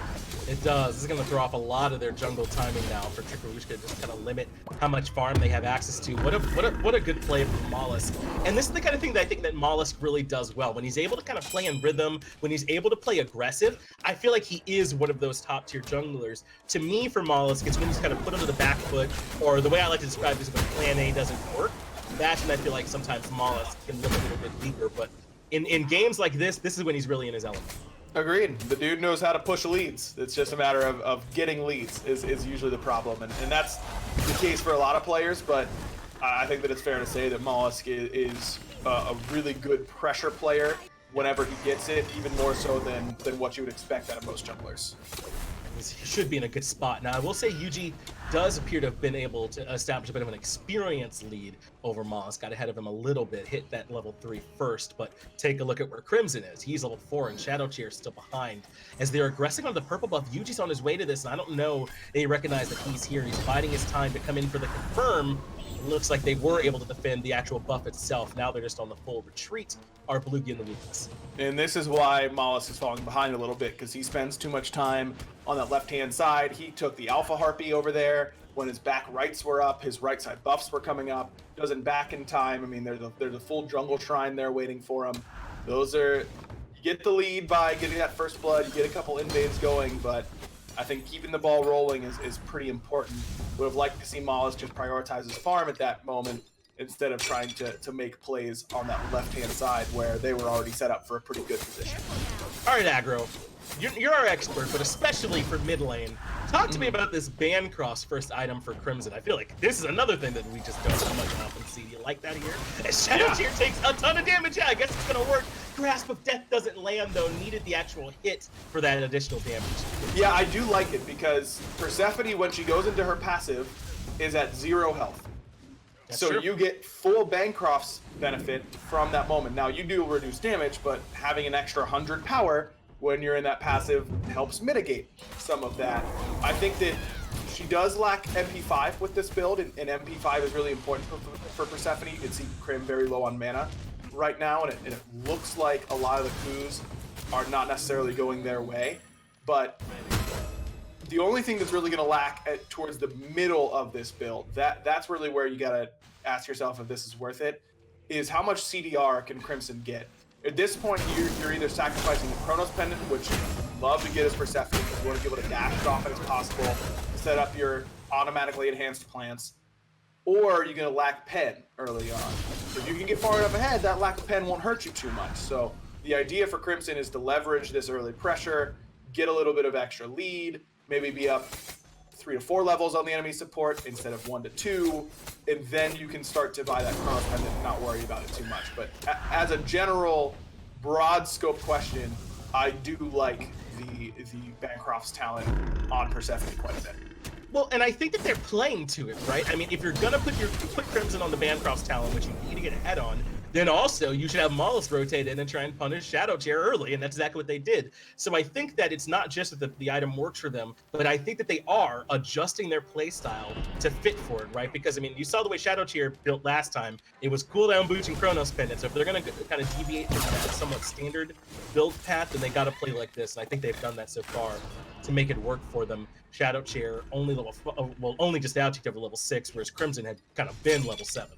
It does. This is going to throw off a lot of their jungle timing now for Babushka, just kind of limit how much farm they have access to. What a good play from molluskk. And this is the kind of thing that I think that molluskk really does well. When he's able to kind of play in rhythm, when he's able to play aggressive, I feel like he is one of those top tier junglers. To me, for molluskk, it's when he's kind of put onto the back foot, or the way I like to describe it is when plan A doesn't work. That's when I feel like sometimes molluskk can look a little bit weaker. But in games like this is when he's really in his element. Agreed. The dude knows how to push leads. It's just a matter of getting leads is usually the problem. And that's the case for a lot of players, but I think that it's fair to say that molluskk is a really good pressure player whenever he gets it, even more so than what you would expect out of most junglers. He should be in a good spot. Now, I will say Yuji does appear to have been able to establish a bit of an experience lead over molluskk. Got ahead of him a little bit, hit that level 3 first, but take a look at where Crimson is. He's level 4 and ShadowChair is still behind. As they're aggressing on the purple buff, Yuji's on his way to this, and I don't know they recognize that he's here. He's biding his time to come in for the confirm. It looks like they were able to defend the actual buff itself. Now they're just on the full retreat, are Bloogy and the Woogys. And this is why molluskk is falling behind a little bit, because he spends too much time on that left-hand side. He took the Alpha Harpy over there when his back rights were up, his right side buffs were coming up. Doesn't back in time. I mean, there's the full jungle shrine there waiting for him. Those are, you get the lead by getting that first blood, you get a couple invades going, but I think keeping the ball rolling is pretty important. Would have liked to see molluskk just prioritize his farm at that moment instead of trying to make plays on that left-hand side where they were already set up for a pretty good position. All right, Aggro, you're our expert, but especially for mid lane. Talk to me about this Bancross first item for Crimson. I feel like this is another thing that we just don't have much enough and see. Do you like that here? As ShadowChair takes a ton of damage. Yeah, I guess it's going to work. Grasp of Death doesn't land, though. Needed the actual hit for that additional damage. Yeah, I do like it because Persephone, when she goes into her passive, is at 0 health. That's so true. You get full Bancroft's benefit from that moment. Now, you do reduce damage, but having an extra 100 power when you're in that passive helps mitigate some of that. I think that she does lack MP5 with this build, and MP5 is really important for Persephone. You can see Crim very low on mana right now, and it looks like a lot of the coups are not necessarily going their way. But the only thing that's really going to lack towards the middle of this build, that's really where you got to ask yourself if this is worth it, is how much CDR can Crimson get? At this point, you're either sacrificing the Chronos Pendant, which you love to get as Persephone because you want to be able to dash as often as possible, set up your automatically enhanced plants, or you're going to lack pen early on. If you can get far enough ahead, that lack of pen won't hurt you too much. So the idea for Crimson is to leverage this early pressure, get a little bit of extra lead, maybe be up 3 to 4 levels on the enemy support instead of 1 to 2, and then you can start to buy that Chronos Pendant and not worry about it too much. But as a general, broad scope question, I do like the Bancroft's talent on Persephone quite a bit. Well, and I think that they're playing to it, right? I mean, if you're gonna put Crimson on the Bancroft's talent, which you need to get ahead on, then also you should have molluskk rotate in and try and punish ShadowChair early, and that's exactly what they did. So I think that it's not just that the item works for them, but I think that they are adjusting their playstyle to fit for it, right? Because, I mean, you saw the way ShadowChair built last time. It was cooldown boots and Chronos pendant. So if they're going to kind of deviate from that somewhat standard build path, then they got to play like this. And I think they've done that so far to make it work for them. ShadowChair only just out over level 6, whereas Crimson had kind of been level 7.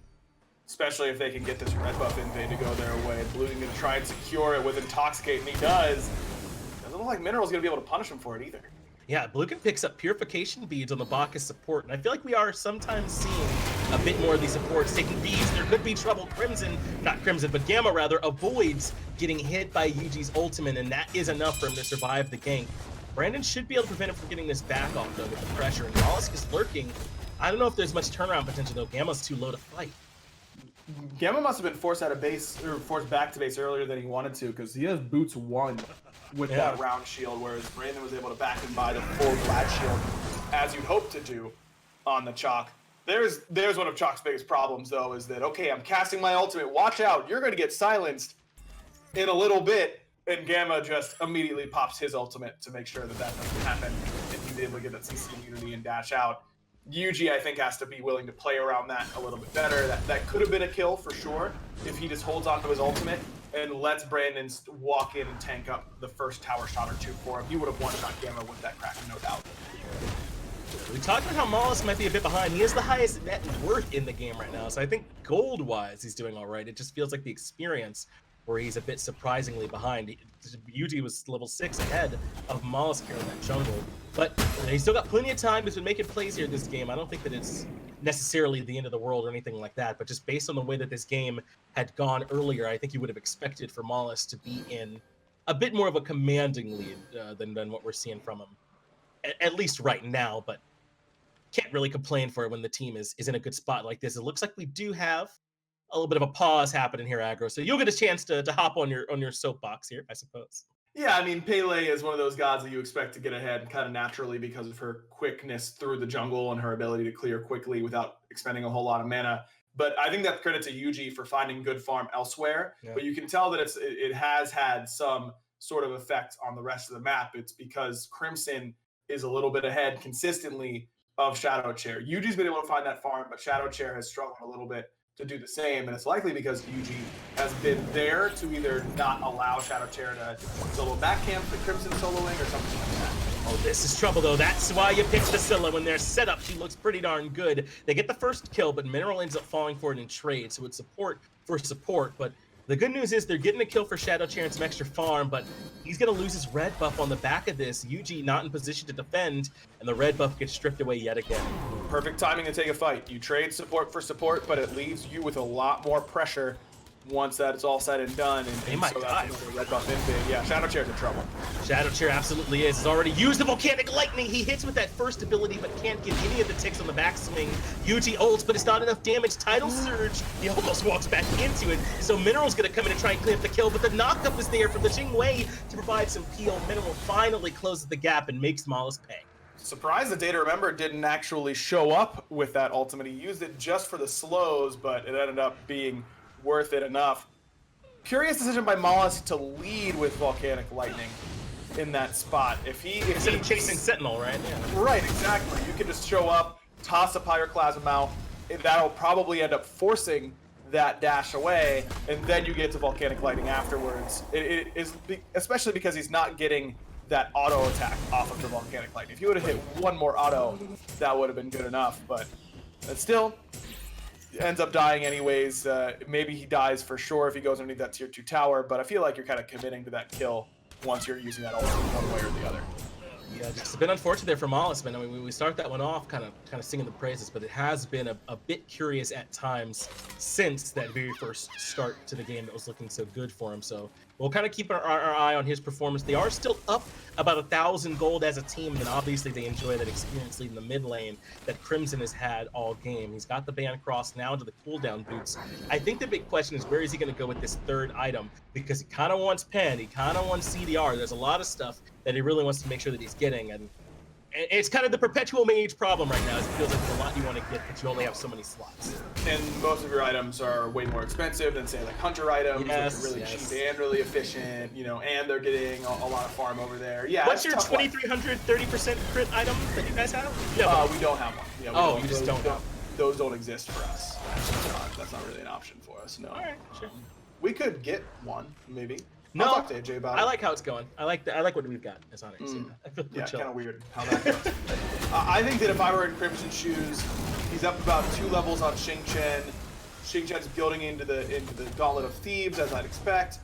Especially if they can get this red buff invade to go their way. Blugin gonna try and secure it with Intoxicate, and he does. Doesn't look like Mineral's gonna be able to punish him for it either. Yeah, Blugin picks up Purification Beads on the Bacchus support, and I feel like we are sometimes seeing a bit more of these supports taking beads. There could be trouble. But Gamma rather, avoids getting hit by Yuji's ultimate, and that is enough for him to survive the gank. Brandon should be able to prevent him from getting this back off, though, with the pressure, and molluskk is lurking. I don't know if there's much turnaround potential, though. Gamma's too low to fight. Gamma must have been forced out of base, or forced back to base earlier than he wanted to, because he has boots 1 with that round shield, whereas Brandon was able to back him by the full glad shield, as you'd hope to do on the Chaac. There's one of Chaac's biggest problems, though, is that, okay, I'm casting my ultimate, watch out, you're going to get silenced in a little bit, and Gamma just immediately pops his ultimate to make sure that that doesn't happen, and he's able to get that CC immunity and dash out. Yuji, I think, has to be willing to play around that a little bit better. That could have been a kill for sure if he just holds on to his ultimate and lets Brandon walk in and tank up the first tower shot or 2 for him. He would have one-shot Gamma with that Kraken, no doubt. We talked about how molluskk might be a bit behind. He is the highest net worth in the game right now, so I think gold-wise he's doing all right. It just feels like the experience where he's a bit surprisingly behind. Yuji was level 6 ahead of molluskk here in that jungle. But he's still got plenty of time. He's been making plays here this game. I don't think that it's necessarily the end of the world or anything like that, but just based on the way that this game had gone earlier, I think you would have expected for molluskk to be in a bit more of a commanding lead than what we're seeing from him. At least right now, but can't really complain for it when the team is in a good spot like this. It looks like we do have a little bit of a pause happening here, Aggro. So you'll get a chance to hop on your soapbox here, I suppose. Yeah, I mean, Pele is one of those gods that you expect to get ahead kind of naturally because of her quickness through the jungle and her ability to clear quickly without expending a whole lot of mana. But I think that's credit to Yuji for finding good farm elsewhere. Yeah. But you can tell that it has had some sort of effect on the rest of the map. It's because Crimson is a little bit ahead consistently of ShadowChair. Yuji's been able to find that farm, but ShadowChair has struggled a little bit to do the same, and it's likely because Yuji has been there to either not allow ShadowChair to solo backcamp the Crimson soloing or something like that. Oh, this is trouble, though. That's why you pick the Scylla. When they're set up, she looks pretty darn good. They get the first kill, but Mineral ends up falling for it in trade, so it's support for support. But the good news is they're getting a kill for ShadowChair and some extra farm, but he's going to lose his red buff on the back of this. Yuji not in position to defend, and the red buff gets stripped away yet again. Perfect timing to take a fight. You trade support for support, but it leaves you with a lot more pressure once that it's all said and done. And they might die. Red buff invade. Yeah, ShadowChair's in trouble. ShadowChair absolutely is. He's already used the Volcanic Lightning. He hits with that first ability, but can't get any of the ticks on the backswing. Yuji ults, but it's not enough damage. Tidal Surge, he almost walks back into it. So Mineral's going to come in and try and clean up the kill, but the knockup is there from the Jing to provide some peel. Mineral finally closes the gap and makes molluskk pay. Surprised that DayToRemeber didn't actually show up with that ultimate. He used it just for the slows, but it ended up being worth it enough. Curious decision by molluskk to lead with Volcanic Lightning in that spot. If he instead of chasing Sentinel, right? Yeah. Right, exactly. You can just show up, toss a Pyroclasm out. That'll probably end up forcing that dash away, and then you get to Volcanic Lightning afterwards. It is especially because he's not getting that auto attack off of the Volcanic Lightning. If you would have hit one more auto, that would have been good enough, but still ends up dying anyways. Maybe he dies for sure if he goes underneath that tier 2 tower, but I feel like you're kind of committing to that kill once you're using that ultimate one way or the other. Yeah, it's been unfortunate there for molluskk, man. I mean, we start that one off kind of singing the praises, but it has been a bit curious at times since that very first start to the game that was looking so good for him. So we'll kind of keep our eye on his performance. They are still up about 1,000 gold as a team, and obviously they enjoy that experience leading the mid lane that Crimson has had all game. He's got the ban cross now to the cooldown boots. I think the big question is, where is he going to go with this third item? Because he kind of wants pen, he kind of wants CDR. There's a lot of stuff that he really wants to make sure that he's getting, and it's kind of the perpetual mage problem right now. It feels like there's a lot you want to get, but you only have so many slots. And most of your items are way more expensive than, say, like hunter items, which are really cheap and really efficient, you know, and they're getting a lot of farm over there. Yeah. What's your 2,300 30% crit item that you guys have? Yeah, we don't have one. Yeah, you just don't have. Those don't exist for us. That's not really an option for us. No. All right, sure. We could get one, maybe. No, I'll talk to AJ about it. I like how it's going. I like what we've got as Onyx. I feel yeah, chill. kind of weird how that goes. I think that if I were in Crimson shoes, he's up about 2 levels on Xing. Xingchen's building into the Gauntlet of Thieves, as I'd expect.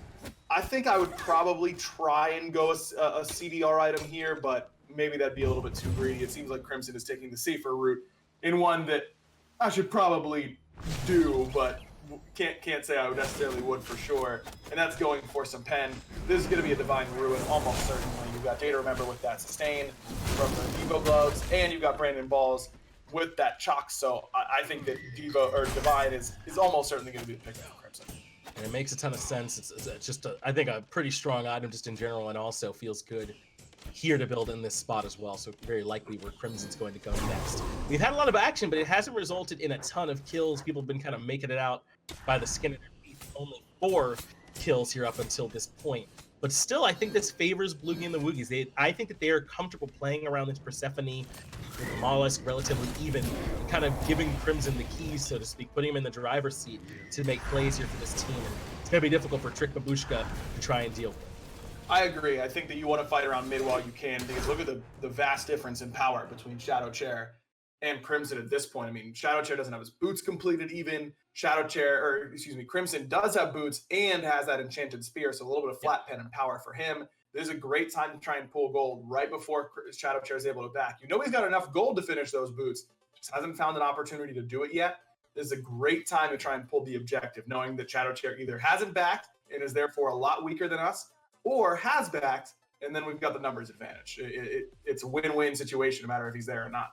I think I would probably try and go a CDR item here, but maybe that'd be a little bit too greedy. It seems like Crimson is taking the safer route in one that I should probably do, but can't say I would necessarily would for sure, and that's going for some pen. This is going to be a Divine Ruin, almost certainly. You've got DayToRemeber with that sustain from the Devo gloves, and you've got brandonballs with that Chaac, so I think that Divine is almost certainly going to be the pick for Crimson. And it makes a ton of sense. It's just, I think, a pretty strong item just in general, and also feels good here to build in this spot as well, so very likely where Crimson's going to go next. We've had a lot of action, but it hasn't resulted in a ton of kills. People have been kind of making it out by the skin of their teeth. Only 4 kills here up until this point. But still, I think this favors Bloogy and the Woogies. I think that they are comfortable playing around this Persephone with molluskk relatively even, and kind of giving Crimson the keys, so to speak, putting him in the driver's seat to make plays here for this team. And it's going to be difficult for Trick Babushka to try and deal with. I agree. I think that you want to fight around mid while you can, because look at the vast difference in power between ShadowChair and Crimson at this point. I mean, ShadowChair doesn't have his boots completed even. Crimson does have boots and has that enchanted spear, so a little bit of flat pen and power for him. This is a great time to try and pull gold right before ShadowChair is able to back. You know he's got enough gold to finish those boots, just hasn't found an opportunity to do it yet. This is a great time to try and pull the objective, knowing that ShadowChair either hasn't backed and is therefore a lot weaker than us, or has backed, and then we've got the numbers advantage. It's a win-win situation, no matter if he's there or not.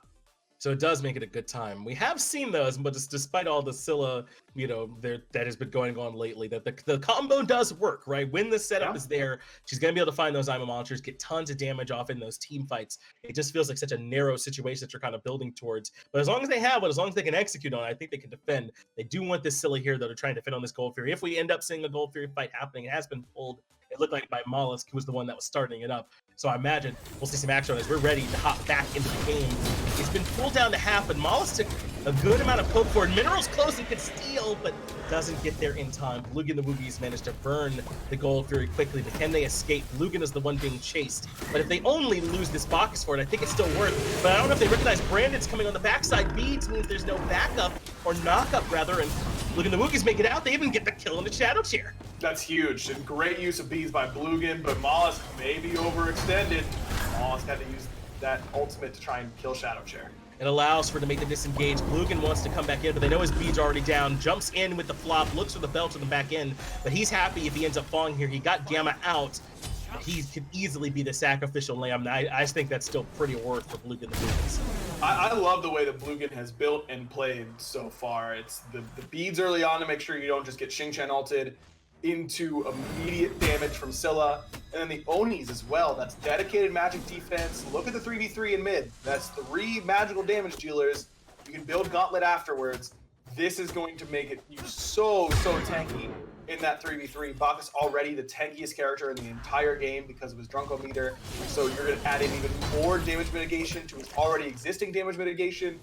So it does make it a good time. We have seen those, but despite all the Scylla, that has been going on lately, that the combo does work, right? When the setup is there, she's going to be able to find those Ima monsters, get tons of damage off in those team fights. It just feels like such a narrow situation that you're kind of building towards. But as long as they have it, as long as they can execute on it, I think they can defend. They do want this Scylla here, though, to try and defend on this Gold Fury. If we end up seeing a Gold Fury fight happening, it has been pulled. It looked like by molluskk, who was the one that was starting it up. So I imagine we'll see some action as we're ready to hop back into the game. It's been pulled down to half, but molluskk took a good amount of poke forward. Mineral's close and could steal, but doesn't get there in time. Blugin and the Woogies managed to burn the Gold Fury quickly, but can they escape? Blugin is the one being chased. But if they only lose this Bacchus for it, I think it's still worth. But I don't know if they recognize Brandon's coming on the backside. Beads means there's no backup, or knockup rather, and Blugin and the Woogies make it out. They even get the kill in the ShadowChair. That's huge, and great use of bees by Blugin, but molluskk may be overextended. Molluskk had to use that ultimate to try and kill ShadowChair. It allows for to make the disengage. Blugin wants to come back in, but they know his bead's already down. Jumps in with the flop, looks for the belt to the back end, but he's happy if he ends up falling here. He got Gamma out. He could easily be the sacrificial lamb. I think that's still pretty worth for Blugin the Woogies. I love the way that Blugin has built and played so far. It's the beads early on to make sure you don't just get Xingchen ulted into immediate damage from Scylla, and then the Onis as well. That's dedicated magic defense. Look at the 3v3 in mid. That's 3 magical damage dealers. You can build Gauntlet afterwards. This is going to make it so tanky in that 3v3. Bacchus already the tankiest character in the entire game because of his Drunkometer, so you're going to add in even more damage mitigation to his already existing damage mitigation.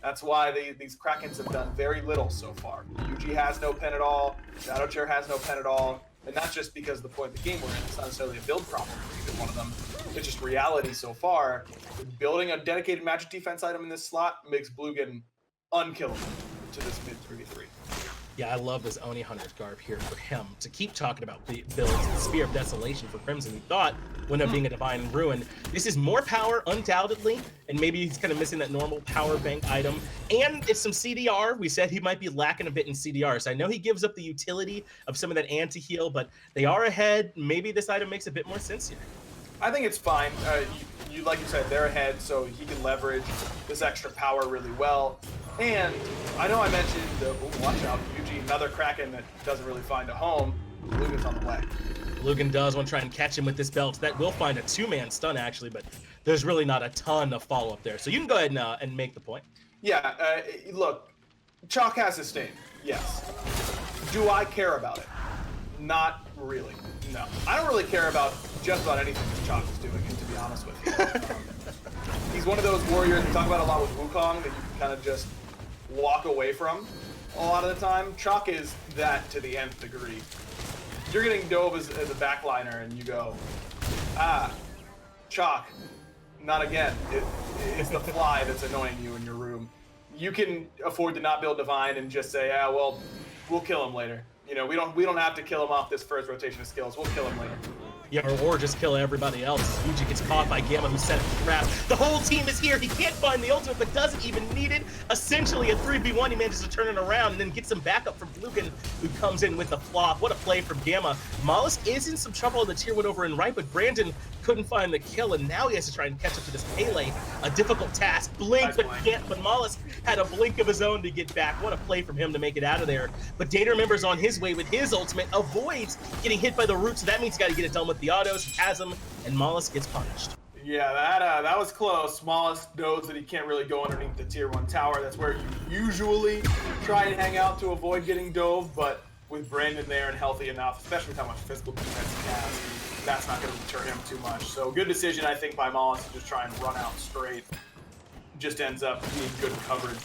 That's why these Krakens have done very little so far. Yuji has no pen at all, ShadowChair has no pen at all, and that's just because of the point of the game we're in. It's not necessarily a build problem for either one of them. It's just reality so far. Building a dedicated magic defense item in this slot makes Blugin unkillable to this mid 3v3. Yeah, I love this Oni Hunter's garb here for him to keep talking about builds. The Spear of Desolation for Crimson, we thought would end up being a Divine Ruin. This is more power, undoubtedly, and maybe he's kind of missing that normal power bank item. And it's some CDR. We said he might be lacking a bit in CDR, so I know he gives up the utility of some of that anti-heal, but they are ahead. Maybe this item makes a bit more sense here. I think it's fine. Like you said, they're ahead, so he can leverage this extra power really well. And I know I mentioned, watch out, Yuji, another Kraken that doesn't really find a home. Blugin's on the way. Blugin does want to try and catch him with this belt. That will find a 2-man stun, actually, but there's really not a ton of follow-up there. So you can go ahead and make the point. Yeah, look, Chaac has sustained, yes. Do I care about it? Not really, no. I don't really care about just about anything that Chaac is doing, to be honest with you. He's one of those warriors we talk about a lot with Wukong that you can kind of just walk away from a lot of the time. Chaac is that to the nth degree. You're getting dove as a backliner and you go, Chaac, not again. It's the fly that's annoying you in your room. You can afford to not build divine and just say, well, we'll kill him later. You know, we don't have to kill him off this first rotation of skills. We'll kill him later. Yeah, or just kill everybody else. Yuji gets caught by Gamma, who set up the trap. The whole team is here. He can't find the ultimate, but doesn't even need it. Essentially, a 3v1, he manages to turn it around and then gets some backup from Blugin, who comes in with the flop. What a play from Gamma. molluskk is in some trouble in the tier 1 over in right, but Brandon couldn't find the kill, and now he has to try and catch up to this Pele. A difficult task. Blink, but can't. But molluskk had a blink of his own to get back. What a play from him to make it out of there. But DayToRemeber's on his way with his ultimate, avoids getting hit by the root, so that means he's got to get it done with the autos. He has him, and molluskk gets punished. Yeah, that was close. molluskk knows that he can't really go underneath the tier 1 tower. That's where you usually try and hang out to avoid getting dove, but with Brandon there and healthy enough, especially with how much physical defense he has, that's not going to deter him too much. So good decision, I think, by molluskk to just try and run out straight. Just ends up being good coverage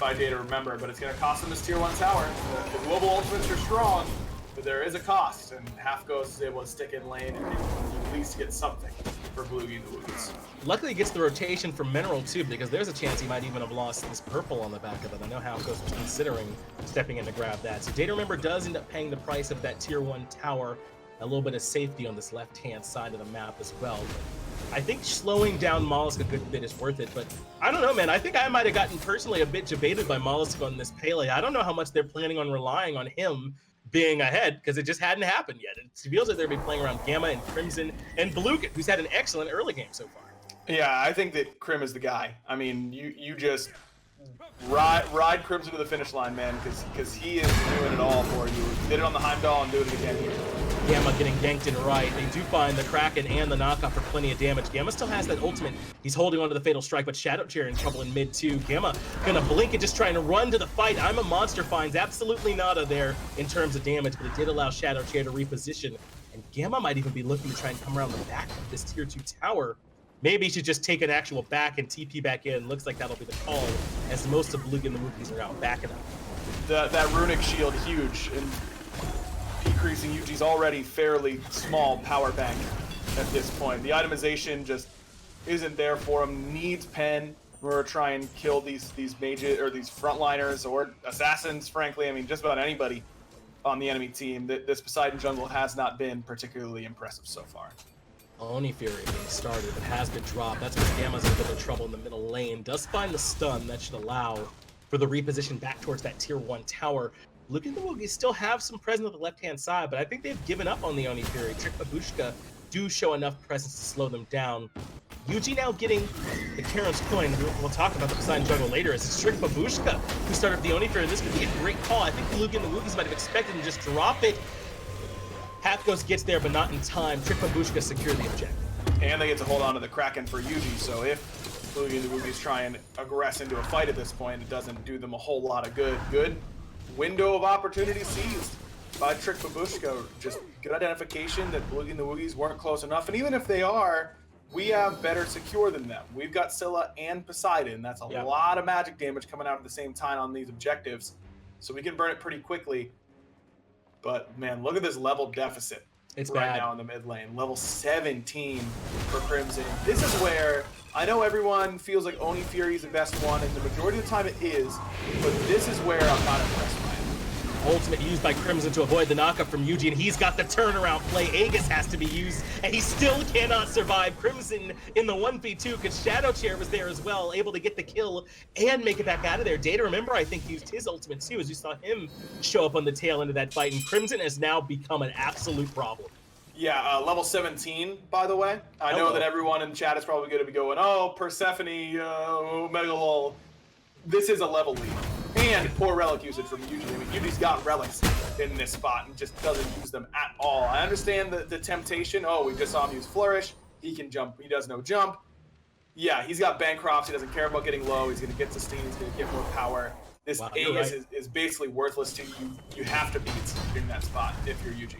by DayToRemeber, but it's going to cost him his tier 1 tower. The global ultimates are strong, but there is a cost, and Halfghost is able to stick in lane and at least get something for Bloogy Woogys. Luckily, he gets the rotation from Mineral, too, because there's a chance he might even have lost this purple on the back of it. I know Halfghost was considering stepping in to grab that. So DayToRemeber does end up paying the price of that tier 1 tower, a little bit of safety on this left-hand side of the map as well. But I think slowing down molluskk a good bit is worth it, but I don't know, man. I think I might have gotten personally a bit debated by molluskk on this Pele. I don't know how much they're planning on relying on him being ahead, because it just hadn't happened yet. It feels like they're be playing around Gamma and Crimson and Blugin, who's had an excellent early game so far. Yeah, I think that Crim is the guy. I mean, you just ride Crimson to the finish line, man, because he is doing it all for you. Did it on the Heimdallr and do it again here. Gamma getting ganked in right. They do find the Kraken and the knockoff for plenty of damage. Gamma still has that ultimate. He's holding on to the Fatal Strike, but ShadowChair in trouble in mid too. Gamma gonna blink and just trying to run to the fight. I'm a Monster finds absolutely nada there in terms of damage, but it did allow ShadowChair to reposition. And Gamma might even be looking to try and come around the back of this tier 2 tower. Maybe he should just take an actual back and TP back in. Looks like that'll be the call, as most of Blugin the Woogys are out backing up. That runic shield huge, and decreasing Yuji's already fairly small power bank at this point. The itemization just isn't there for him. Needs pen or try and kill these mages or these frontliners or assassins. Frankly, I mean, just about anybody on the enemy team. This Poseidon jungle has not been particularly impressive so far. Oni Fury being started, but has been dropped. That's where Gamma's in a bit of trouble in the middle lane. Does find the stun that should allow for the reposition back towards that tier 1 tower. Look at the Woogys still have some presence on the left-hand side, but I think they've given up on the Oni Fury. Trick Babushka do show enough presence to slow them down. Yuji now getting the Karen's coin. We'll talk about the Poseidon jungle later, as it's Trick Babushka who started the Oni Fury. This could be a great call. I think Blugin the Woogys might have expected to just drop it. Halfghost gets there, but not in time. Trick Babushka secure the objective. And they get to hold on to the Kraken for Yuji, so if Blugin the Woogys try and aggress into a fight at this point, it doesn't do them a whole lot of good. Good window of opportunity seized by Trick Babushka. Just good identification that Blugin the Woogys weren't close enough, and even if they are, we have better secure than them. We've got Scylla and Poseidon. That's a lot of magic damage coming out at the same time on these objectives, so we can burn it pretty quickly. But man, look at this level deficit. It's right bad. Now in the mid lane. Level 17 for Crimson. This is where I know everyone feels like Oni Fury is the best one, and the majority of the time it is, but this is where I'm not impressed by it. Ultimate used by Crimson to avoid the knockup from Yuji, and he's got the turnaround play. Aegis has to be used, and he still cannot survive. Crimson in the 1v2, because ShadowChair was there as well, able to get the kill and make it back out of there. DayToRemeber, I think, used his ultimate too, as you saw him show up on the tail end of that fight, and Crimson has now become an absolute problem. Yeah, level 17, by the way. I know that everyone in chat is probably going to be going, oh, Persephone, Megalol. This is a level lead. And poor relic usage from Yuji. I mean, Yuji's got relics in this spot and just doesn't use them at all. I understand the temptation. Oh, we just saw him use Flourish. He can jump. He does no jump. Yeah, he's got Bancrofts. He doesn't care about getting low. He's going to get sustain. He's going to get more power. This Aegis is basically worthless to you. You have to beat in that spot if you're Yuji.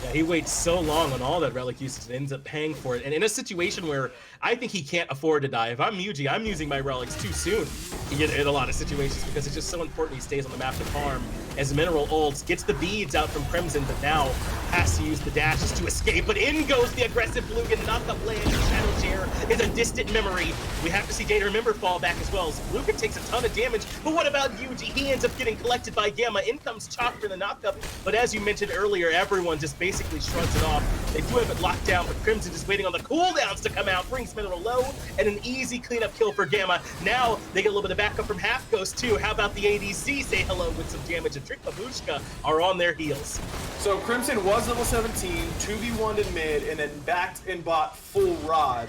Yeah, he waits so long on all that relic usage and ends up paying for it. And in a situation where I think he can't afford to die, if I'm Yuji, I'm using my relics too soon in a lot of situations because it's just so important he stays on the map to farm. As Mineral ults, gets the beads out from Crimson, but now has to use the dashes to escape. But in goes the aggressive Blugin, knock-up land. ShadowChair is a distant memory. We have to see DayToRemeber fall back as well. So Blugin takes a ton of damage, but what about Yuji? He ends up getting collected by Gamma. In comes Chaac for the knock-up, but as you mentioned earlier, everyone just basically shrugs it off. They do have it locked down, but Crimson just waiting on the cooldowns to come out, brings Mineral low, and an easy cleanup kill for Gamma. Now they get a little bit of backup from Halfghost too. How about the ADC say hello with some damage, and Babushka are on their heels. So Crimson was level 17, 2v1 in mid, and then backed and bought full rod.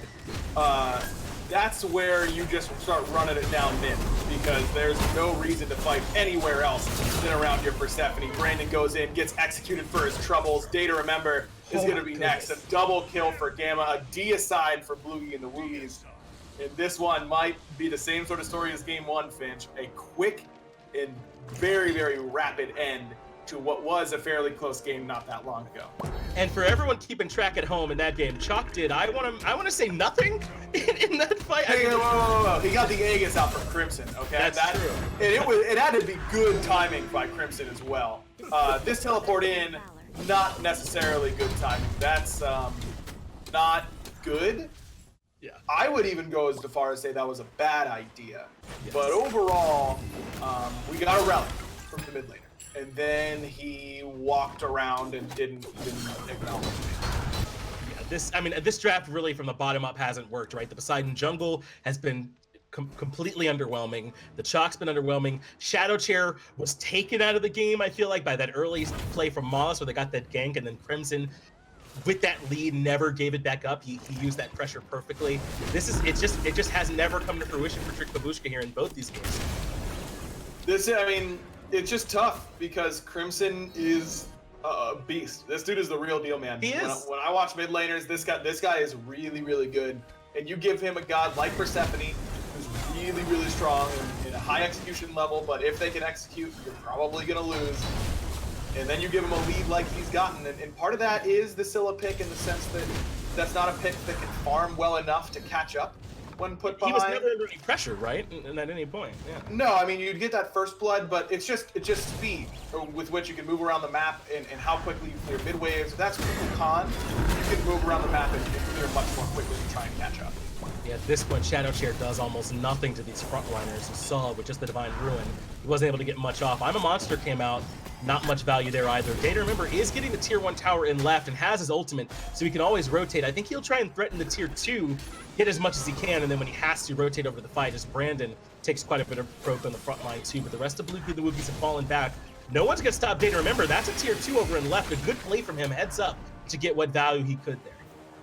That's where you just start running it down mid, because there's no reason to fight anywhere else than around your Persephone. Brandon goes in, gets executed for his troubles. DayToRemeber is going to be next. A double kill for Gamma, a D aside for Bloogy and the Woogys. And this one might be the same sort of story as game one, Finch. A quick and very, very rapid end to what was a fairly close game not that long ago. And for everyone keeping track at home in that game, Chaac did, I want to say nothing in that fight. Hey, whoa. He got the Aegis out from Crimson, okay? That's true. And it had to be good timing by Crimson as well. This teleport in, not necessarily good timing. That's not good. Yeah. I would even go as far as say that was a bad idea. Yes. But overall, we got a relic from the mid laner. And then he walked around and didn't even acknowledge it. Yeah, this draft really from the bottom up hasn't worked, right? The Poseidon jungle has been completely underwhelming. The Chaac's been underwhelming. ShadowChair was taken out of the game, I feel like, by that early play from Moss where they got that gank, and then Crimson with that lead never gave it back up. He used that pressure perfectly. It just has never come to fruition for Babushka here in both these games. It's just tough because Crimson is a beast. This dude is the real deal, man. He is. When I watch mid laners, this guy is really, really good. And you give him a god like Persephone, who's really, really strong and in a high execution level, but if they can execute, you're probably going to lose. And then you give him a lead like he's gotten. And part of that is the Scylla pick in the sense that that's not a pick that can farm well enough to catch up when put behind. He was never under any pressure, right? And at any point, yeah. No, you'd get that first blood, but it's just speed with which you can move around the map and how quickly you clear mid waves. If that's Kumbhakarna, you can move around the map and clear much more quickly to try and catch up. Yeah, at this point, ShadowChair does almost nothing to these frontliners. You saw with just the Divine Ruin, he wasn't able to get much off. I'm a Monster came out, not much value there either. DayToRemeber is getting the tier 1 tower in left and has his ultimate, so he can always rotate. I think he'll try and threaten the tier 2, hit as much as he can, and then when he has to rotate over to the fight, as Brandon takes quite a bit of proc on the front line too, but the rest of the Woogys have fallen back. No one's gonna stop DayToRemeber. That's a tier 2 over in left. A good play from him, heads up, to get what value he could there.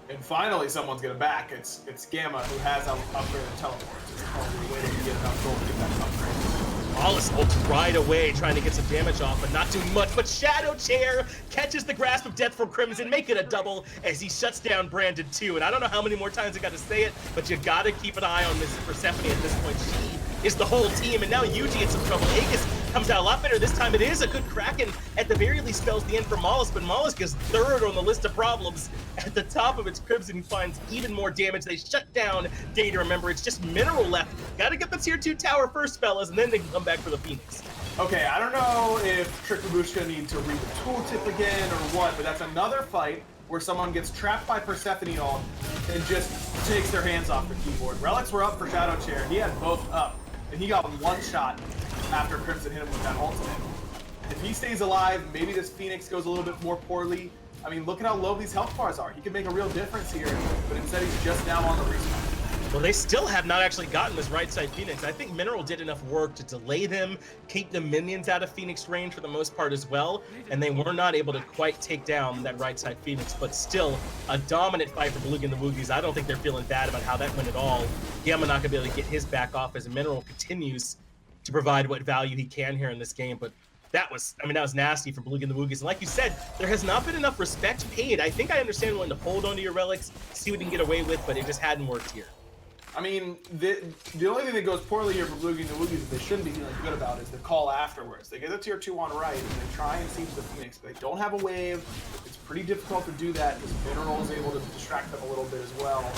And finally, someone's gonna back. It's Gamma who has upgraded teleport. It's probably waiting to get enough gold to get that upgrade. Wallace ults right away, trying to get some damage off, but not doing much. But ShadowChair catches the grasp of death from Crimson, make it a double as he shuts down Brandon too. And I don't know how many more times I got to say it, but you gotta keep an eye on Miss Persephone at this point. She is the whole team, and now Yuji in some trouble. Aegis comes out a lot better this time. It is a good Kraken. At the very least spells the end for molluskk, but molluskk is third on the list of problems. At the top of its Crimson finds even more damage. They shut down DayToRemeber. It's just Mineral left. Gotta get the tier 2 tower first, fellas, and then they can come back for the Phoenix. Okay, I don't know if Babushka needs to read the tooltip again or what, but that's another fight where someone gets trapped by Persephone ult and just takes their hands off the keyboard. Relics were up for ShadowChair. He had both up, and he got one shot after Crimson hit him with that ultimate. If he stays alive, maybe this Phoenix goes a little bit more poorly. Look at how low these health bars are. He could make a real difference here, but instead he's just now on the respawn. Well, they still have not actually gotten this right side Phoenix. I think Mineral did enough work to delay them, keep the minions out of Phoenix range for the most part as well, and they were not able to quite take down that right side Phoenix, but still a dominant fight for Blugin and the Woogys. I don't think they're feeling bad about how that went at all. Gamma not gonna be able to get his back off as Mineral continues to provide what value he can here in this game, but that was nasty from Blugin and the Woogys. And like you said, there has not been enough respect paid. I think I understand wanting to hold onto your relics, see what you can get away with, but it just hadn't worked here. I mean, the only thing that goes poorly here for Blugin and the Woogys that they shouldn't be feeling good about is the call afterwards. They get a tier 2 on right, and they try and siege the Phoenix. They don't have a wave. It's pretty difficult to do that because Mineral is able to distract them a little bit as well.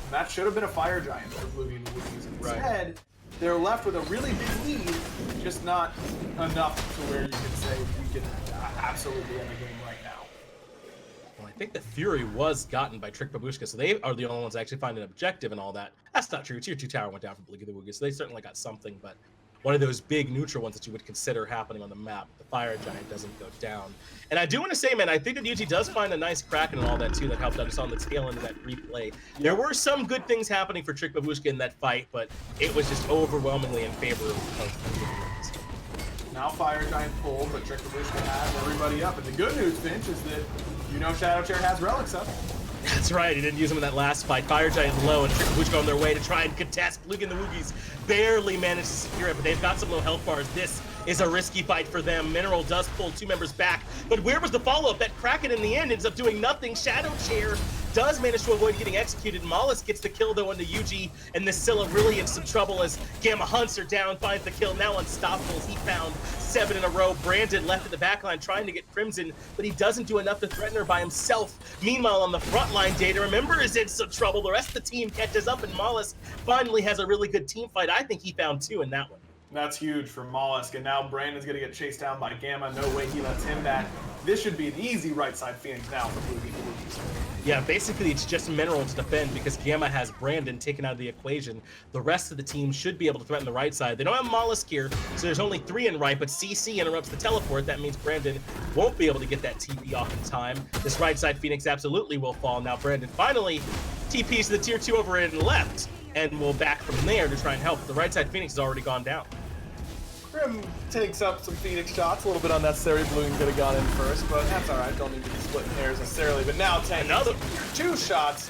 And that should have been a Fire Giant for Blugin and the Woogys. Instead, they're left with a really big lead, just not enough to where you can say we can absolutely end the game right now. Well, I think the Fury was gotten by Trick Babushka, so they are the only ones that actually find an objective and all that. That's not true. Tier 2 tower went down from Bloogy Woogys, so they certainly got something, but one of those big neutral ones that you would consider happening on the map. The Fire Giant doesn't go down. And I do want to say, man, I think that UT does find a nice Kraken and all that too that helped out us on the tail end of that replay. There were some good things happening for Trick Babushka in that fight, but it was just overwhelmingly in favor of Now Fire Giant pulled, but Trick Babushka has everybody up. And the good news, Finch, is that ShadowChair has relics up. That's right, he didn't use them in that last fight. Fire Giant low and Trick Babushka on their way to try and contest. Blugin and the Woogys barely managed to secure it, but they've got some low health bars. This is a risky fight for them. Mineral does pull 2 members back, but where was the follow-up? That Kraken in the end ends up doing nothing. ShadowChair does manage to avoid getting executed. molluskk gets the kill though on the UG, and this Scylla really in some trouble as Gamma hunts her down, finds the kill, now unstoppable. He found 7 in a row. Brandon left at the back line trying to get Crimson, but he doesn't do enough to threaten her by himself. Meanwhile, on the front line, DayToRemeber is in some trouble. The rest of the team catches up, and molluskk finally has a really good team fight. I think he found 2 in that one. That's huge for molluskk, and now Brandon's going to get chased down by Gamma. No way he lets him back. This should be an easy right side Phoenix now for Blugin and the Woogys. Yeah, basically it's just Mineral to defend because Gamma has Brandon taken out of the equation. The rest of the team should be able to threaten the right side. They don't have molluskk here, so there's only 3 in right, but CC interrupts the teleport. That means Brandon won't be able to get that TP off in time. This right side Phoenix absolutely will fall. Now Brandon finally TPs to the tier 2 over in left, and will back from there to try and help. The right side Phoenix has already gone down. Grim takes up some Phoenix shots, a little bit unnecessary. Blugin could have gone in first, but that's all right. Don't need to be splitting hairs necessarily. But now taking another 2 shots.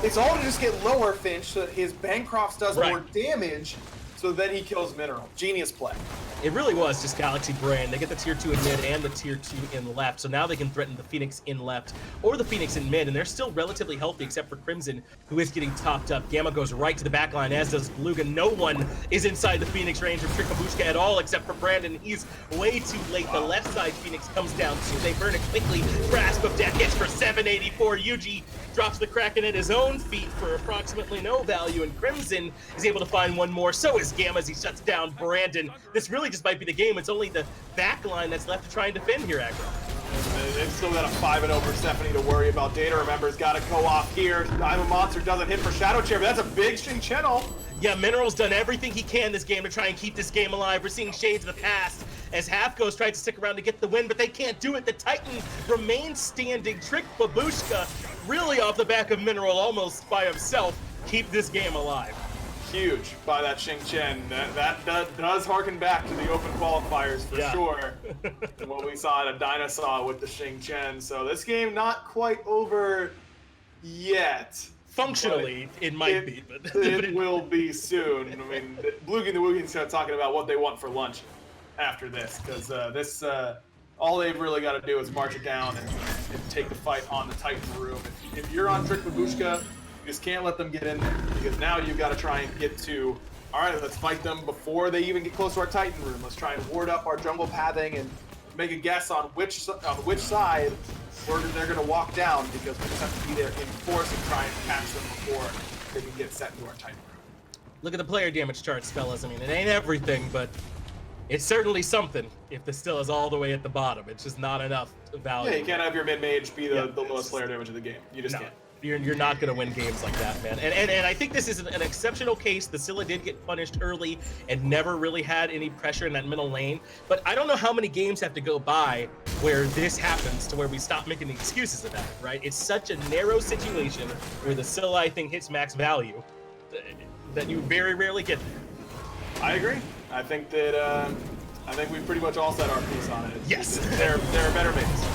It's all to just get lower, Finch, so that his Bancrofts does more damage, so then he kills Mineral. Genius play. It really was just Galaxy Brain. They get the tier 2 in mid and the tier 2 in left, so now they can threaten the Phoenix in left or the Phoenix in mid, and they're still relatively healthy except for Crimson, who is getting topped up. Gamma goes right to the back line, as does Blugin. No one is inside the Phoenix range of Trick Babushka at all except for Brandon. He's way too late. The left side Phoenix comes down too. They burn it quickly. Grasp of Death hits for 784. UG drops the Kraken at his own feet for approximately no value, and Crimson is able to find 1 more. So is Gamma as he shuts down Brandon. This really just might be the game. It's only the back line that's left to try and defend here, Aggro. They've still got a 5-0 Persephone to worry about. DayToRemeber's got to go off here. I'm a Monster doesn't hit for ShadowChair, but that's a big Xing channel. Yeah, Mineral's done everything he can this game to try and keep this game alive. We're seeing shades of the past as Halfghost tries to stick around to get the win, but they can't do it. The Titan remains standing. Trick Babushka, really off the back of Mineral, almost by himself, keep this game alive. Huge by that Xing Chen. That does harken back to the open qualifiers for sure. What we saw at a Dinosaur with the Xing Chen. So this game not quite over yet. Functionally, it might be, but it will be soon. I mean, Blugin and the Woogys start talking about what they want for lunch after this, because all they've really got to do is march it down and take the fight on the Titan room. If you're on Trick Babushka, you just can't let them get in there, because now you've got to try and get to, all right, let's fight them before they even get close to our Titan room. Let's try and ward up our jungle pathing and make a guess on which side they're going to walk down, because we just have to be there in force and try and catch them before they can get set into our Titan room. Look at the player damage charts, fellas. I mean, it ain't everything, but it's certainly something if the still is all the way at the bottom. It's just not enough value. Yeah, you can't have your mid-mage be the lowest player damage of the game. You just can't. You're not going to win games like that, man. And I think this is an exceptional case. The Scylla did get punished early and never really had any pressure in that middle lane. But I don't know how many games have to go by where this happens to where we stop making excuses about it, right? It's such a narrow situation where the Scylla, I think, hits max value that you very rarely get there. I agree. I think that we pretty much all said our piece on it. Yes. They're better mates.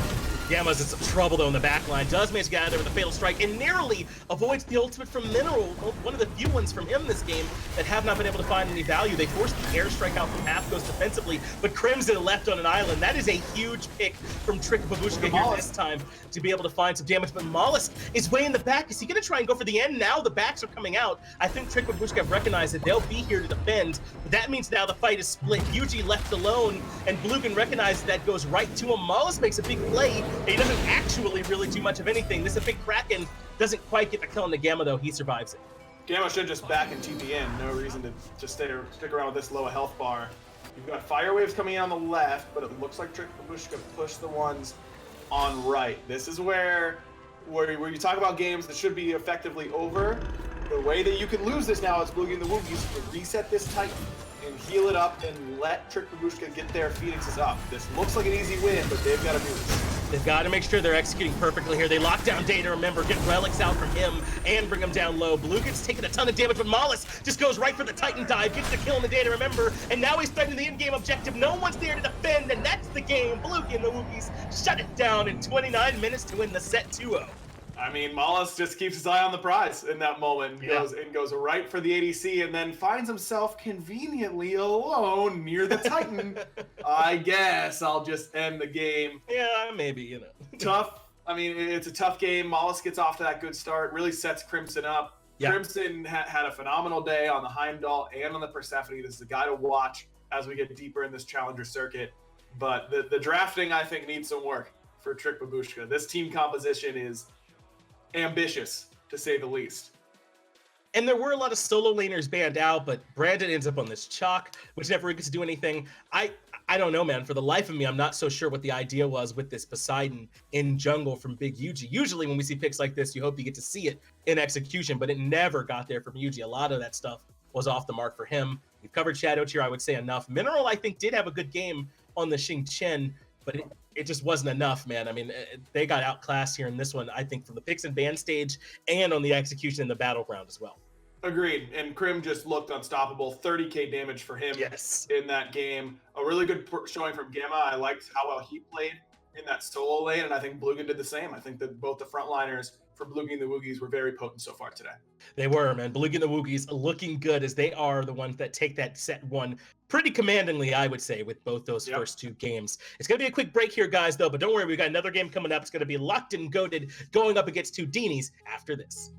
Gamma's in some trouble though in the back line. Does manage to get out of there with a fatal strike and narrowly avoids the ultimate from Mineral, one of the few ones from him this game that have not been able to find any value. They forced the airstrike out from Halfghost defensively, but Crimson left on an island. That is a huge pick from Trick Babushka here this time to be able to find some damage, but molluskk is way in the back. Is he going to try and go for the end now? The backs are coming out. I think Trick Babushka have recognized that they'll be here to defend, but that means now the fight is split. Yuji left alone, and Blugin recognizes that, goes right to him. molluskk makes a big play. He doesn't actually really do much of anything. This is a big Kraken. Doesn't quite get the kill on the Gamma, though. He survives it. Gamma should just back and TP in. No reason to just stick around with this low a health bar. You've got fire waves coming in on the left, but it looks like Trick Babushka pushed the ones on right. This is where you talk about games that should be effectively over. The way that you can lose this now is Bloogy and the Woogys to reset this Titan and heal it up and let Trick Babushka get their Phoenixes up. This looks like an easy win, but they've got to do this. They've got to make sure they're executing perfectly here. They lock down DayToRemeber, get relics out from him, and bring him down low. Blugin's taking a ton of damage, but molluskk just goes right for the Titan dive, gets the kill on the DayToRemeber, and now he's threatening the in-game objective. No one's there to defend, and that's the game. Bloogy and the Woogys shut it down in 29 minutes to win the set 2-0. I mean, molluskk just keeps his eye on the prize in that moment, goes right for the ADC, and then finds himself conveniently alone near the Titan. I guess I'll just end the game. Yeah, maybe, you know. Tough. I mean, it's a tough game. molluskk gets off to that good start, really sets Crimson up. Yeah. Crimson had a phenomenal day on the Heimdallr and on the Persephone. This is a guy to watch as we get deeper in this Challenger circuit. But the drafting, I think, needs some work for Trick Babushka. This team composition is ambitious, to say the least. And there were a lot of solo laners banned out, but Brandon ends up on this Chaac, which never gets to do anything. I don't know, man. For the life of me, I'm not so sure what the idea was with this Poseidon in jungle from bigyuji. Usually when we see picks like this, you hope you get to see it in execution, but it never got there from Yuji. A lot of that stuff was off the mark for him. We've covered ShadowChair, I would say, enough. Mineral, I think, did have a good game on the Xing, but it just wasn't enough, man. I mean, they got outclassed here in this one, I think, from the picks and ban stage and on the execution in the battleground as well. Agreed. And Crim just looked unstoppable. 30k damage for him in that game. A really good showing from Gamma. I liked how well he played in that solo lane, and I think Blugin did the same. I think that both the frontliners for Bloogy and the Woogys were very potent so far today. They were, man. Bloogy and the Woogys looking good, as they are the ones that take that set one pretty commandingly, I would say, with both those first two games. It's going to be a quick break here, guys, though, but don't worry, we've got another game coming up. It's going to be locked and goated, going up against two Deanies after this.